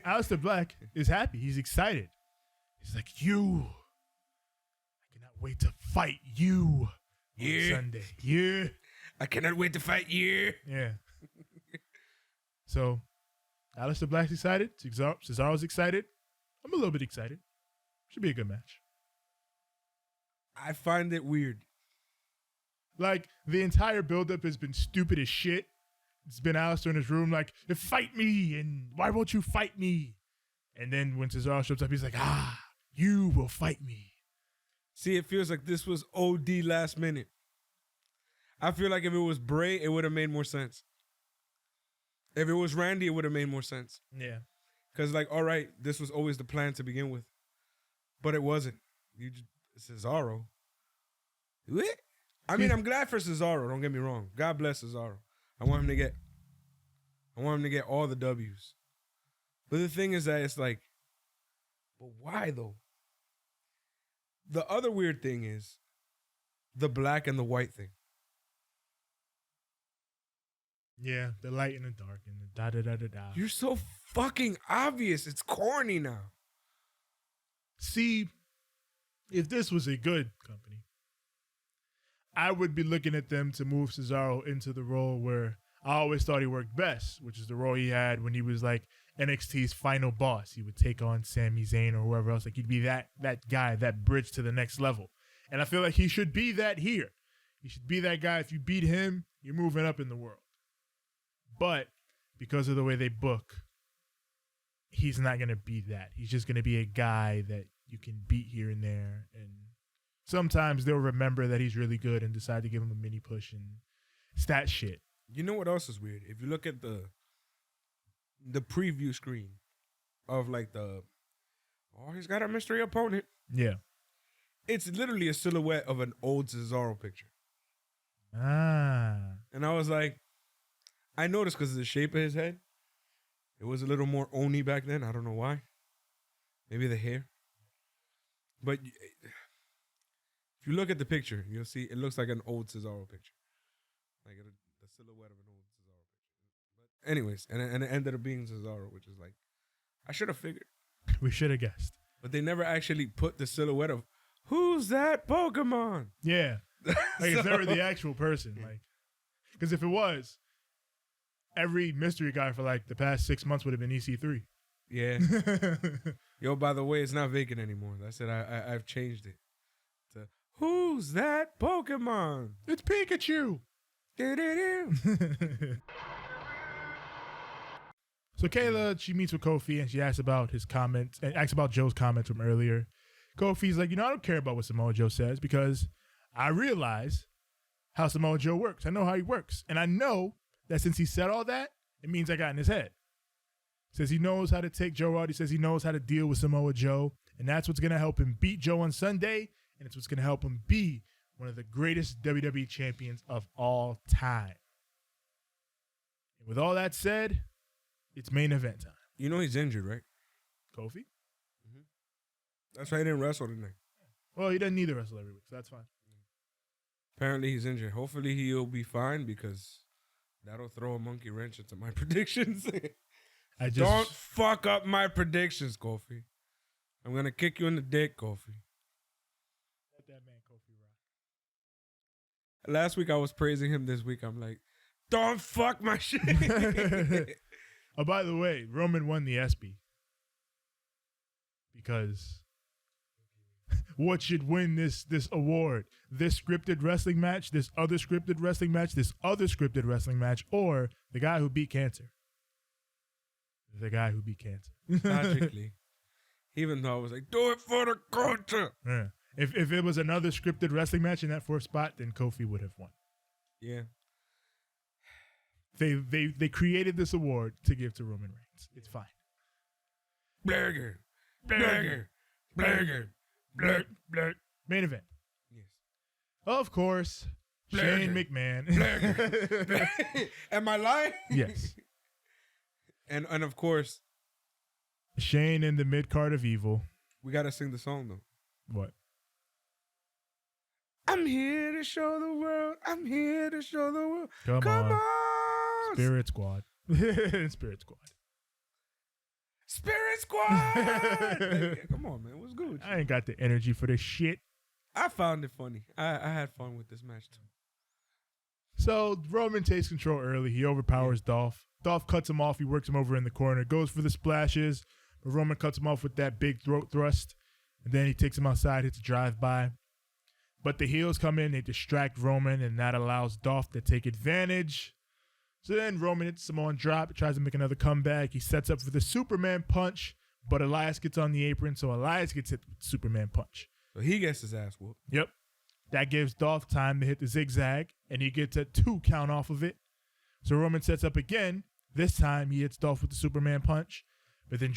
Aleister Black is happy. He's excited. He's like, I cannot wait to fight you on Sunday. Yeah. I cannot wait to fight you. Yeah. So Aleister Black's excited. Cesaro's excited. I'm a little bit excited. Should be a good match. I find it weird. Like, the entire buildup has been stupid as shit. It's been Aleister in his room like, fight me, and why won't you fight me? And then when Cesaro shows up, he's like, you will fight me. See, it feels like this was OD last minute. I feel like if it was Bray, it would have made more sense. If it was Randy, it would have made more sense. Yeah. Because, like, all right, this was always the plan to begin with. But it wasn't. Cesaro. What? I mean, I'm glad for Cesaro, don't get me wrong. God bless Cesaro. I want him to get all the W's. But the thing is that it's like, but why though? The other weird thing is the black and the white thing. Yeah, the light and the dark and the da-da-da-da-da. You're so fucking obvious. It's corny now. See, if this was a good company, I would be looking at them to move Cesaro into the role where I always thought he worked best, which is the role he had when he was like NXT's final boss. He would take on Sami Zayn or whoever else. Like he'd be that guy, that bridge to the next level. And I feel like he should be that here. He should be that guy. If you beat him, you're moving up in the world. But because of the way they book, he's not going to be that. He's just going to be a guy that you can beat here and there. And sometimes they'll remember that he's really good and decide to give him a mini push and stat shit. You know what else is weird? If you look at the preview screen of like he's got a mystery opponent. Yeah. It's literally a silhouette of an old Cesaro picture. Ah. And I was like, I noticed because of the shape of his head. It was a little more Oni back then. I don't know why. Maybe the hair. But if you look at the picture, you'll see it looks like an old Cesaro picture. Like the silhouette of an old Cesaro picture. But anyways, and it ended up being Cesaro, which is like, I should have figured. We should have guessed. But they never actually put the silhouette of, who's that Pokemon? Yeah. Like it's never the actual person. Like, because if it was, every mystery guy for like the past 6 months would have been EC3. Yeah. Yo, by the way, it's not vacant anymore. I said I've changed it to, who's that Pokemon? It's Pikachu. So Kayla, she meets with Kofi and she asks about his comments and asks about Joe's comments from earlier. Kofi's like, I don't care about what Samoa Joe says because I realize how Samoa Joe works. I know how he works. And I know that since he said all that, it means I got in his head. Says he knows how to take Joe out. He says he knows how to deal with Samoa Joe. And that's what's going to help him beat Joe on Sunday. And it's what's going to help him be one of the greatest WWE champions of all time. And with all that said, it's main event time. You know he's injured, right? Kofi? Mm-hmm. That's why he didn't wrestle tonight. Well, he doesn't need to wrestle every week, so that's fine. Apparently he's injured. Hopefully he'll be fine because that'll throw a monkey wrench into my predictions. Don't fuck up my predictions, Kofi. I'm going to kick you in the dick, Kofi. Let that man Kofi rock. Last week I was praising him. This week I'm like, don't fuck my shit. Oh, by the way, Roman won the ESPY. Because what should win this award? This scripted wrestling match, this other scripted wrestling match, this other scripted wrestling match, or the guy who beat cancer? The guy who beat cancer. Logically. Even though I was like, do it for the culture. Yeah. If it was another scripted wrestling match in that fourth spot, then Kofi would have won. Yeah. They created this award to give to Roman Reigns. It's fine. Blurger. Main event. Yes. Of course, Shane McMahon. Am I lying? Yes. And of course, Shane in the mid card of evil. we gotta sing the song though. What? I'm here to show the world. I'm here to show the world. Come on. on. Spirit Squad. Spirit Squad. Spirit Squad. Like, come on, man. What's good? I ain't got the energy for this shit. I found it funny. I had fun with this match too. So Roman takes control early. He overpowers Dolph. Dolph cuts him off. He works him over in the corner. Goes for the splashes. But Roman cuts him off with that big throat thrust. And then he takes him outside, hits a drive-by. But the heels come in. They distract Roman. And that allows Dolph to take advantage. So then Roman hits Samoan drop. He tries to make another comeback. He sets up for the Superman punch. But Elias gets on the apron. So Elias gets hit with the Superman punch. So he gets his ass whooped. Yep. That gives Dolph time to hit the zigzag, and he gets a 2 count off of it. So Roman sets up again. This time he hits Dolph with the Superman punch, but then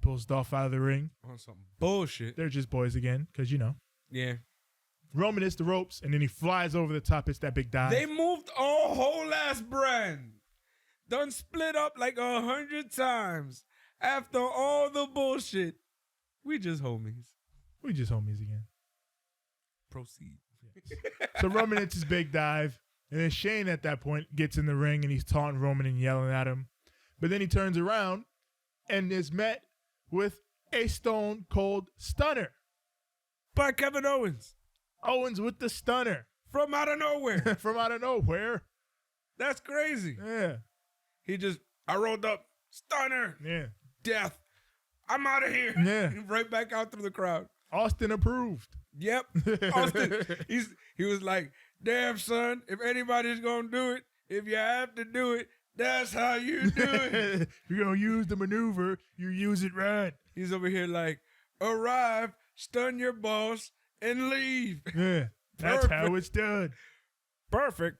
pulls Dolph out of the ring. On some bullshit. They're just boys again, because, you know. Yeah. Roman hits the ropes, and then he flies over the top, hits that big dive. They moved a whole ass brand. Done split up like 100 times. After all the bullshit. We just homies. We just homies again. Proceed. So Roman hits his big dive, and then Shane at that point gets in the ring, and he's taunting Roman and yelling at him. But then he turns around and is met with a Stone Cold Stunner. By Kevin Owens. Owens with the stunner. From out of nowhere. From out of nowhere. That's crazy. Yeah. I rolled up, stunner, Yeah. death. I'm out of here. Yeah. Right back out through the crowd. Austin approved. Yep. Austin, he was like, damn, son, if anybody's going to do it, if you have to do it, that's how you do it. You're going to use the maneuver. You use it right. He's over here like, arrive, stun your boss, and leave. Yeah. That's how it's done. Perfect.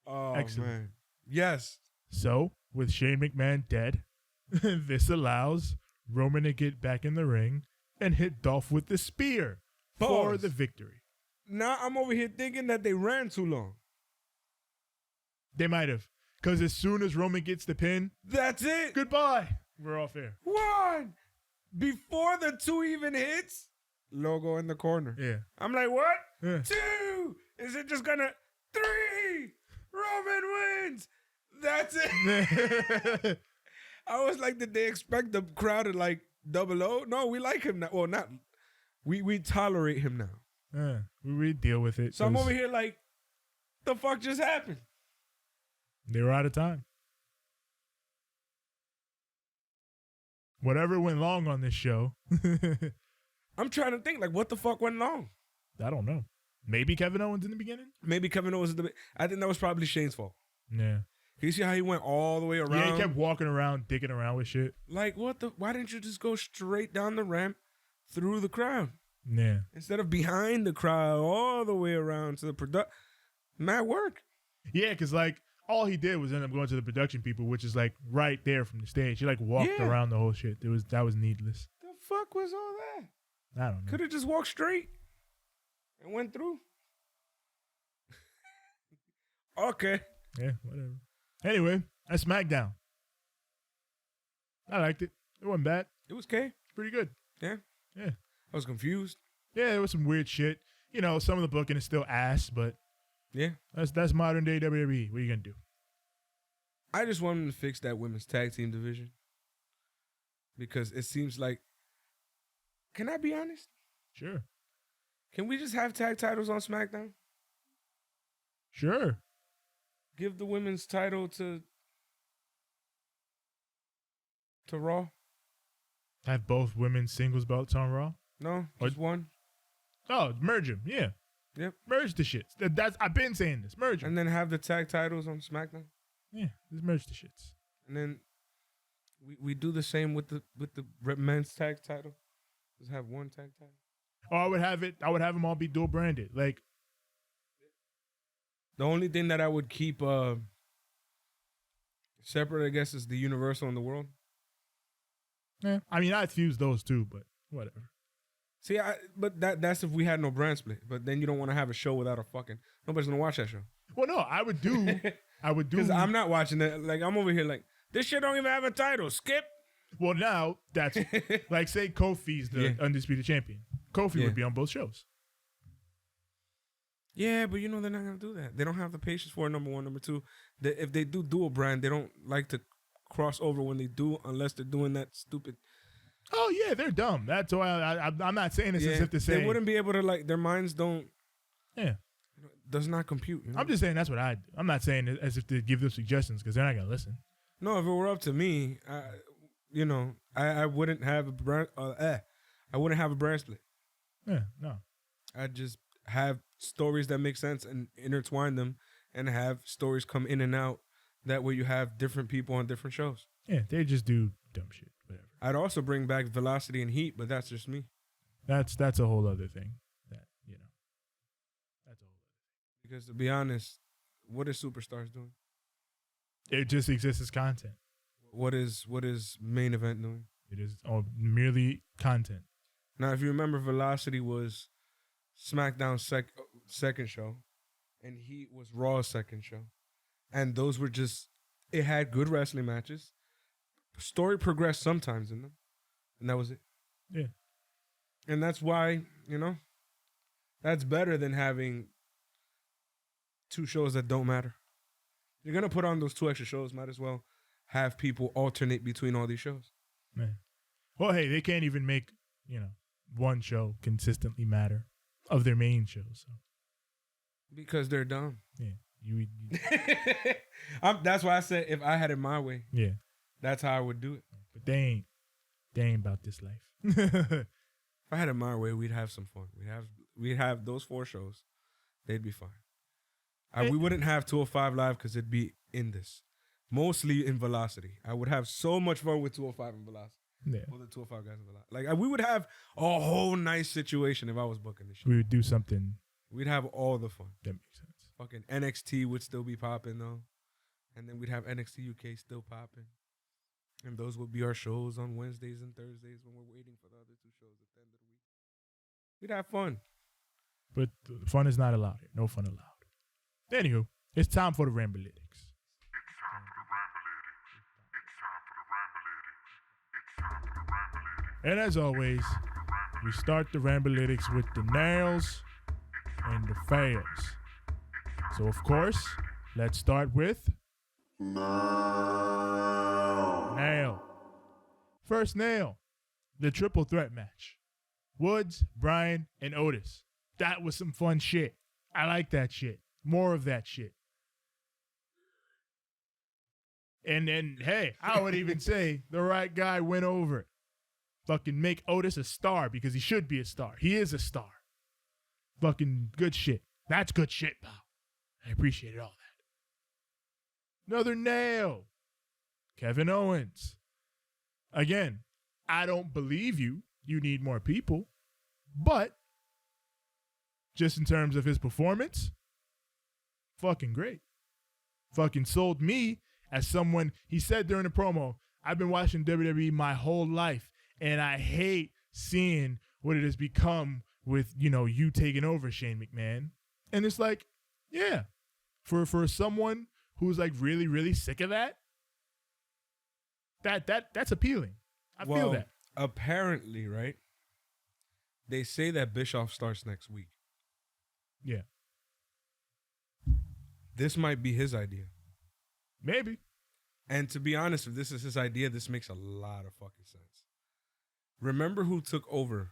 Oh, Excellent. man. Yes. So, with Shane McMahon dead, this allows Roman to get back in the ring and hit Dolph with the spear for Pause. the victory. Now I'm over here thinking that they ran too long. They might have. Because as soon as Roman gets the pin, That's it. goodbye. We're off air. 1. Before the 2 even hits, logo in the corner. Yeah. I'm like, what? Yeah. 2. Is it just gonna 3? Roman wins. That's it. I was like, did they expect the crowd to like double O? No, we like him now. Well, not. We tolerate him now. Yeah. We deal with it. So I'm 'cause over here like, the fuck just happened? They were out of time. Whatever went long on this show, I'm trying to think, like, what the fuck went wrong? I don't know. Maybe Kevin Owens in the beginning? Maybe Kevin Owens. I think that was probably Shane's fault. Yeah. Can you see how he went all the way around? Yeah, he kept walking around, digging around with shit. Like, what the? Why didn't you just go straight down the ramp through the crowd Yeah. instead of behind the crowd all the way around to the product? Mad work. Yeah, because, like, all he did was end up going to the production people, which is, like, right there from the stage. He, like, walked Yeah. around the whole shit. That was needless. The fuck was all that? I don't know. Could have just walked straight and went through. Okay. Yeah, whatever. Anyway, that's SmackDown. I liked it. It wasn't bad. It was okay. Pretty good. Yeah. Yeah. I was confused. Yeah, there was some weird shit. You know, some of the booking is still ass, but Yeah. that's modern day WWE. What are you gonna do? I just want them to fix that women's tag team division. Because it seems like, can I be honest? Sure. Can we just have tag titles on SmackDown? Sure. Give the women's title to Raw? Have both women's singles belts on Raw? No, Or- just one. Oh, merge them. Yeah. Yep. Merge the shits. I've been saying this. Merge them. And then have the tag titles on SmackDown. Yeah, just merge the shits. And then we do the same with the men's tag title. Just have one tag title. Or I would have them all be dual branded. Like, The only thing that I would keep separate, I guess, is the Universal and the World. yeah. I mean, I'd fuse those two, but whatever. See, but that's if we had no brand split. But then you don't want to have a show without a fucking... Nobody's going to watch that show. Well, no, I would do. Because I'm not watching it. Like, I'm over here like, this shit don't even have a title. Skip. Well, now that's like, say Kofi's the Yeah. undisputed champion. Kofi Yeah. would be on both shows. Yeah, but you know they're not going to do that. They don't have the patience for it, number one. Number two, if they do dual brand, they don't like to cross over when they do unless they're doing that stupid... Oh yeah, they're dumb. That's why I'm not saying this as if to say they wouldn't be able to, like, their minds don't... Yeah, does not compute. You know? I'm just saying that's what I do. I'm not saying it as if to give them suggestions because they're not gonna listen. No, if it were up to me, I wouldn't have a brand. I wouldn't have a brand split. Yeah, no. I'd just have stories that make sense and intertwine them, and have stories come in and out. That way, you have different people on different shows. Yeah, they just do dumb shit. Whatever. I'd also bring back Velocity and Heat, but that's just me. That's a whole other thing. That that's a whole other. Because to be honest, what is Superstars doing? It just exists as content. What is Main Event doing? It is merely content. Now, if you remember, Velocity was SmackDown's second show, and Heat was Raw's second show. And those were just, it had good wrestling matches. Story progressed sometimes in them. And that was it. Yeah. And that's why, that's better than having two shows that don't matter. You're going to put on those 2 extra shows, might as well have people alternate between all these shows. Man. Well, hey, they can't even make, one show consistently matter of their main shows. So. Because they're dumb. Yeah. That's why I said if I had it my way, yeah. that's how I would do it. But they ain't about this life. If I had it my way, we'd have some fun. We'd have those 4 shows. They'd be fine. We wouldn't have 205 Live because it'd be in this. Mostly in Velocity. I would have so much fun with 205 and Velocity. Yeah. All the 205 guys in Velocity. Like, we would have a whole nice situation if I was booking this shit. We would do something We'd have all the fun. that makes sense. Fucking NXT would still be popping, though. And then we'd have NXT UK still popping. And those would be our shows on Wednesdays and Thursdays when we're waiting for the other 2 shows at the end of the week. We'd have fun. But fun is not allowed here. No fun allowed. Anywho, it's time for the Rambletics. And as always, we start the Rambletics with the nails and the fails. So of course, let's start with nail. First nail, the triple threat match. Woods, Bryan, and Otis. That was some fun shit. I like that shit. More of that shit. And then, hey, I would even say the right guy went over it. Fucking make Otis a star because he should be a star. He is a star. Fucking good shit. That's good shit, pal. I appreciated all that. Another nail. Kevin Owens. Again, I don't believe you. You need more people. But just in terms of his performance, fucking great. Fucking sold me as someone, he said during the promo, I've been watching WWE my whole life, and I hate seeing what it has become with, you taking over, Shane McMahon. And it's like, yeah, for someone who's like really, really sick of that's appealing. I feel that. Apparently, right? They say that Bischoff starts next week. Yeah. This might be his idea. Maybe. And to be honest, if this is his idea, this makes a lot of fucking sense. Remember who took over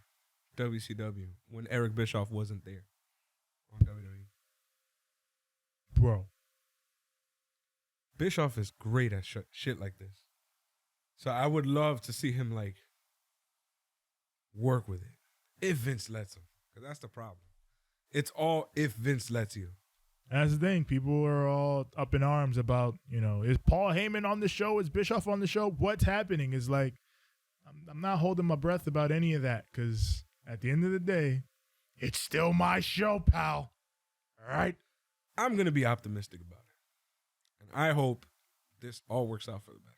WCW when Eric Bischoff wasn't there on WWE? Bro. Bischoff is great at shit like this. So I would love to see him, like, work with it. If Vince lets him. Because that's the problem. It's all if Vince lets you. That's the thing. People are all up in arms about, is Paul Heyman on the show? Is Bischoff on the show? What's happening? Is like, I'm not holding my breath about any of that because at the end of the day, it's still my show, pal. All right? I'm going to be optimistic about it. And I hope this all works out for the better.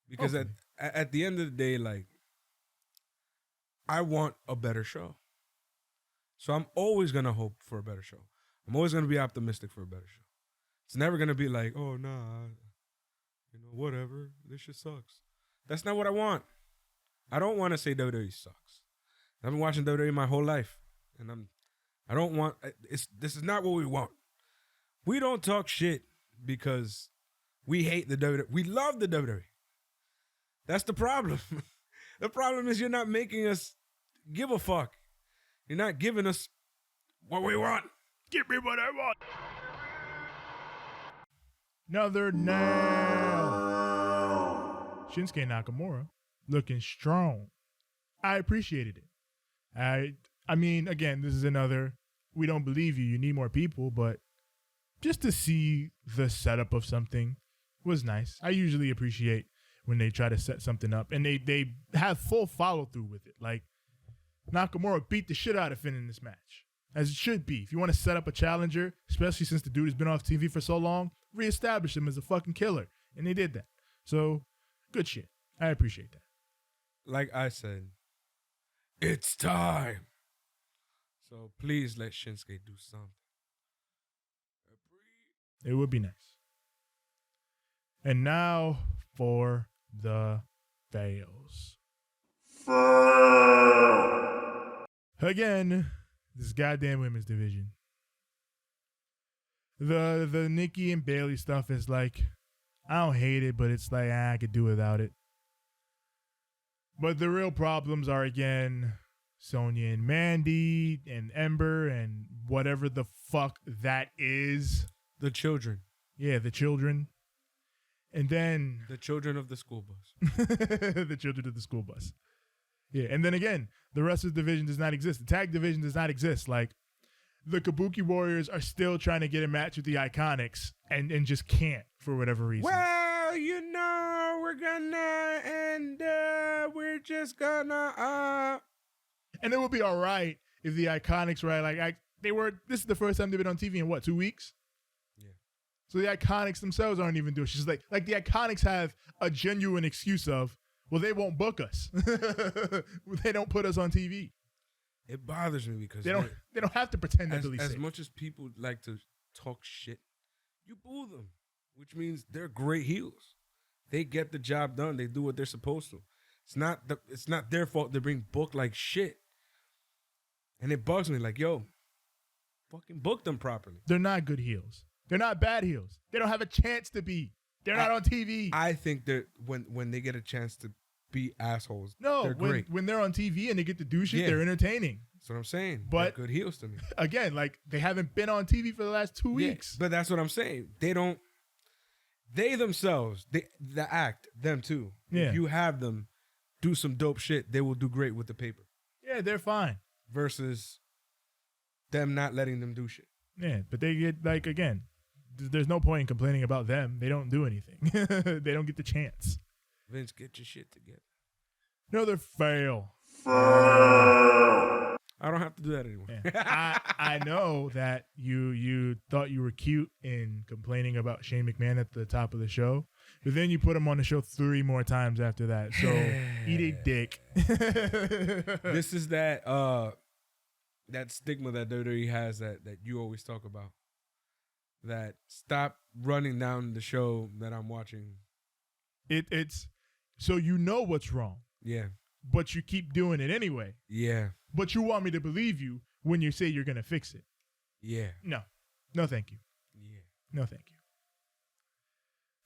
Because at the end of the day, like, I want a better show. So I'm always going to hope for a better show. I'm always going to be optimistic for a better show. It's never going to be like, oh, nah, whatever. This shit sucks. That's not what I want. I don't want to say WWE sucks. I've been watching WWE my whole life. And I don't want, this is not what we want. We don't talk shit because we hate the WWE. We love the WWE. That's the problem. The problem is you're not making us give a fuck. You're not giving us what we want. Give me what I want. Another nail. Shinsuke Nakamura looking strong. I appreciated it. I mean, again, this is another, we don't believe you. You need more people, but just to see the setup of something was nice. I usually appreciate when they try to set something up and they have full follow through with it. Like Nakamura beat the shit out of Finn in this match, as it should be. If you want to set up a challenger, especially since the dude has been off TV for so long, reestablish him as a fucking killer. And they did that. So, good shit. I appreciate that. Like I said, it's time. So please let Shinsuke do something. It would be nice. And now for the fails. Again, this goddamn women's division. The Nikki and Bailey stuff is like, I don't hate it, but it's like, I could do without it. But the real problems are, again, Sonya and Mandy and Ember and whatever the fuck that is. The children. Yeah, the children. And then The children of the school bus. the children of the school bus. Yeah, and then again, the wrestlers division does not exist. The tag division does not exist. Like, the Kabuki Warriors are still trying to get a match with the Iconics and just can't for whatever reason. Well, we're gonna and we're just gonna And it would be all right if the Iconics, right? Like, this is the first time they've been on TV in what, 2 weeks? Yeah. So the Iconics themselves aren't even doing it. She's like the Iconics have a genuine excuse of, well, they won't book us. They don't put us on TV. It bothers me because They don't have to pretend they're really as safe. much as people like to talk shit, you boo them, which means they're great heels. They get the job done. They do what they're supposed to. It's not their fault they're being booked like shit. And it bugs me, like, yo, fucking book them properly. They're not good heels. They're not bad heels. They don't have a chance to be. They're not on TV. I think that when they get a chance to be assholes, No, they're great. when they're on TV and they get to do shit, they're entertaining. That's what I'm saying. But they're good heels to me. Again, like, they haven't been on TV for the last 2 weeks. But that's what I'm saying. They themselves, the act, them too. Yeah. If you have them do some dope shit, they will do great with the paper. Yeah, they're fine. Versus them not letting them do shit. Yeah, but they get, like, again, there's no point in complaining about them. They don't do anything. They don't get the chance. Vince, get your shit together. Another fail. I don't have to do that anymore. Yeah. I know that you thought you were cute in complaining about Shane McMahon at the top of the show, but then you put him on the show 3 more times after that. So eat a dick. This is that stigma that WWE has that you always talk about. That stop running down the show that I'm watching. It's so you know what's wrong. Yeah. But you keep doing it anyway. Yeah. But you want me to believe you when you say you're going to fix it. Yeah. No. No, thank you. Yeah. No, thank you.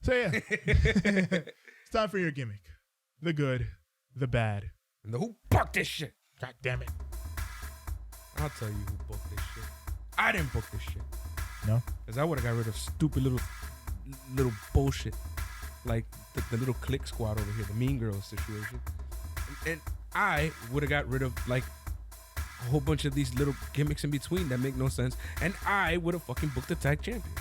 So, yeah. It's time for your gimmick. The good, the bad. And who booked this shit? God damn it. I'll tell you who booked this shit. I didn't book this shit. No? Because I would have got rid of stupid little bullshit. Like the little click squad over here, the Mean Girls situation. And I would have got rid of, like, a whole bunch of these little gimmicks in between that make no sense. And I would have fucking booked the tag champion.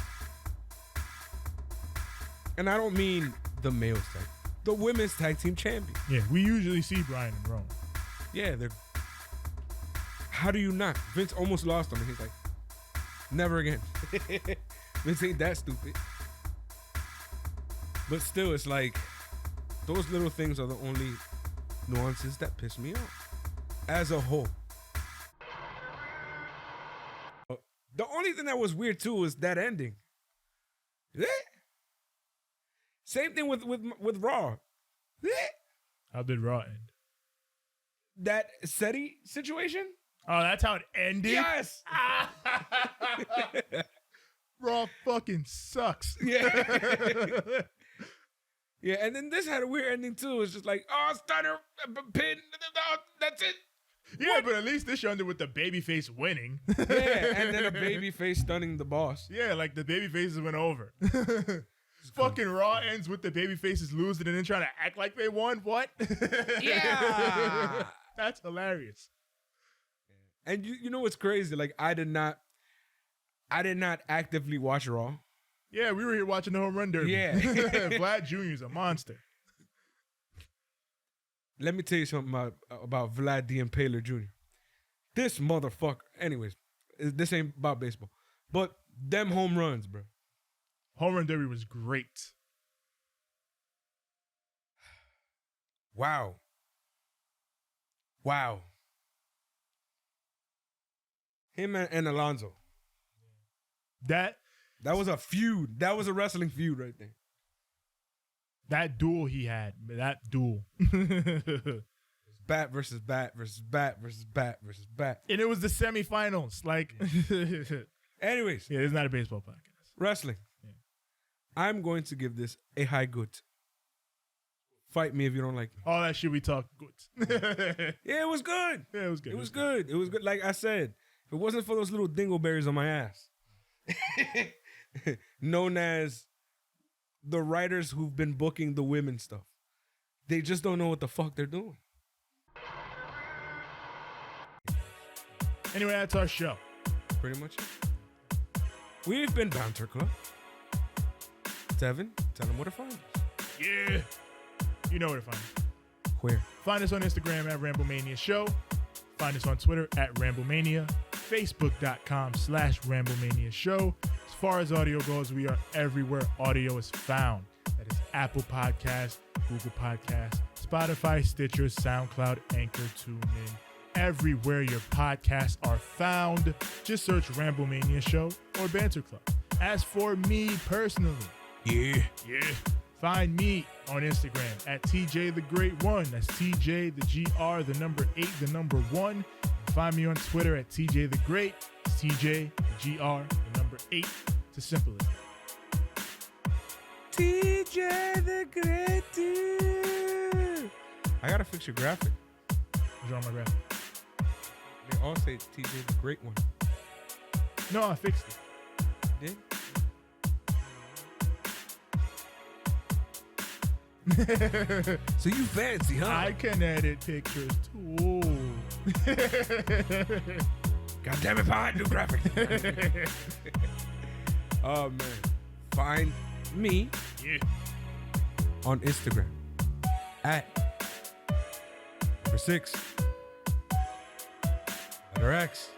And I don't mean the male's tag. The women's tag team champion. Yeah, we usually see Brian and Rowan. Yeah, they're... How do you not? Vince almost lost him. And he's like, never again. Vince ain't that stupid. But still, it's like, those little things are the only nuances that piss me off. As a whole. The only thing that was weird, too, was that ending. Same thing with Raw. How did Raw end? That SETI situation? Oh, that's how it ended? Yes! Raw fucking sucks. Yeah. Yeah, and then this had a weird ending too. It's just like, oh, stunner, pin, that's it. Yeah, What? but at least this ended with the babyface winning. Yeah, and then a baby face stunning the boss. Yeah, like the babyfaces went over. Fucking Raw ends with the babyfaces losing and then trying to act like they won. What? Yeah. That's hilarious. And you know what's crazy? Like, I did not actively watch Raw. Yeah, we were here watching the home run derby. Yeah. Vlad Jr. is a monster. Let me tell you something about Vlad the Impaler Jr. This motherfucker. Anyways, this ain't about baseball. But them home runs, bro. Home run derby was great. Wow. Him and Alonzo. That was a feud. That was a wrestling feud right there. That duel he had. That duel. Bat versus bat versus bat versus bat versus bat. And it was the semifinals. Like, Anyways, yeah, it's not a baseball podcast. wrestling. Yeah. I'm going to give this a high good. Fight me if you don't like me. All that shit we talked good. Yeah, it was good. Yeah, it was good. It was good. It was good. Like I said, if it wasn't for those little dingleberries on my ass, known as the writers who've been booking the women stuff. They just don't know what the fuck they're doing. Anyway, that's our show. Pretty much it. We've been Banter Club. Tevin, tell them where to find us. Yeah. You know where to find us. Where? Find us on Instagram at Ramblemania Show. Find us on Twitter at Ramblemania. Facebook.com/Ramblemania Show. As far as audio goes, we are everywhere audio is found. That is Apple Podcasts, Google Podcasts, Spotify, Stitcher, SoundCloud, Anchor, TuneIn. Everywhere your podcasts are found, just search Ramblemania Show or Banter Club. As for me personally, yeah, find me on Instagram at TJ the Great One. That's TJ the GR, the number 8, the number 1. Find me on Twitter at TJ the Great. It's TJ the GR, the number 8. It's as simple as that. TJ the Great Dude. I gotta fix your graphic. What's wrong with my graphic? They all say TJ the Great One. No, I fixed it. Did? So you fancy, huh? I can edit pictures too. God damn it, Pod, new graphic. Oh man. Find me on Instagram at #6 letter X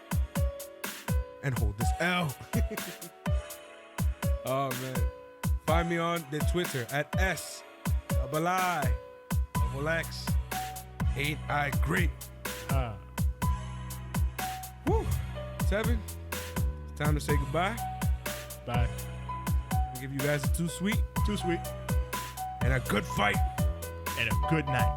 and hold this L. Oh man. Find me on the Twitter at S_X. Ain't I great? Woo. Tevin, it's time to say goodbye. Bye. I'll give you guys a too sweet Too sweet. and a good fight. And a good night.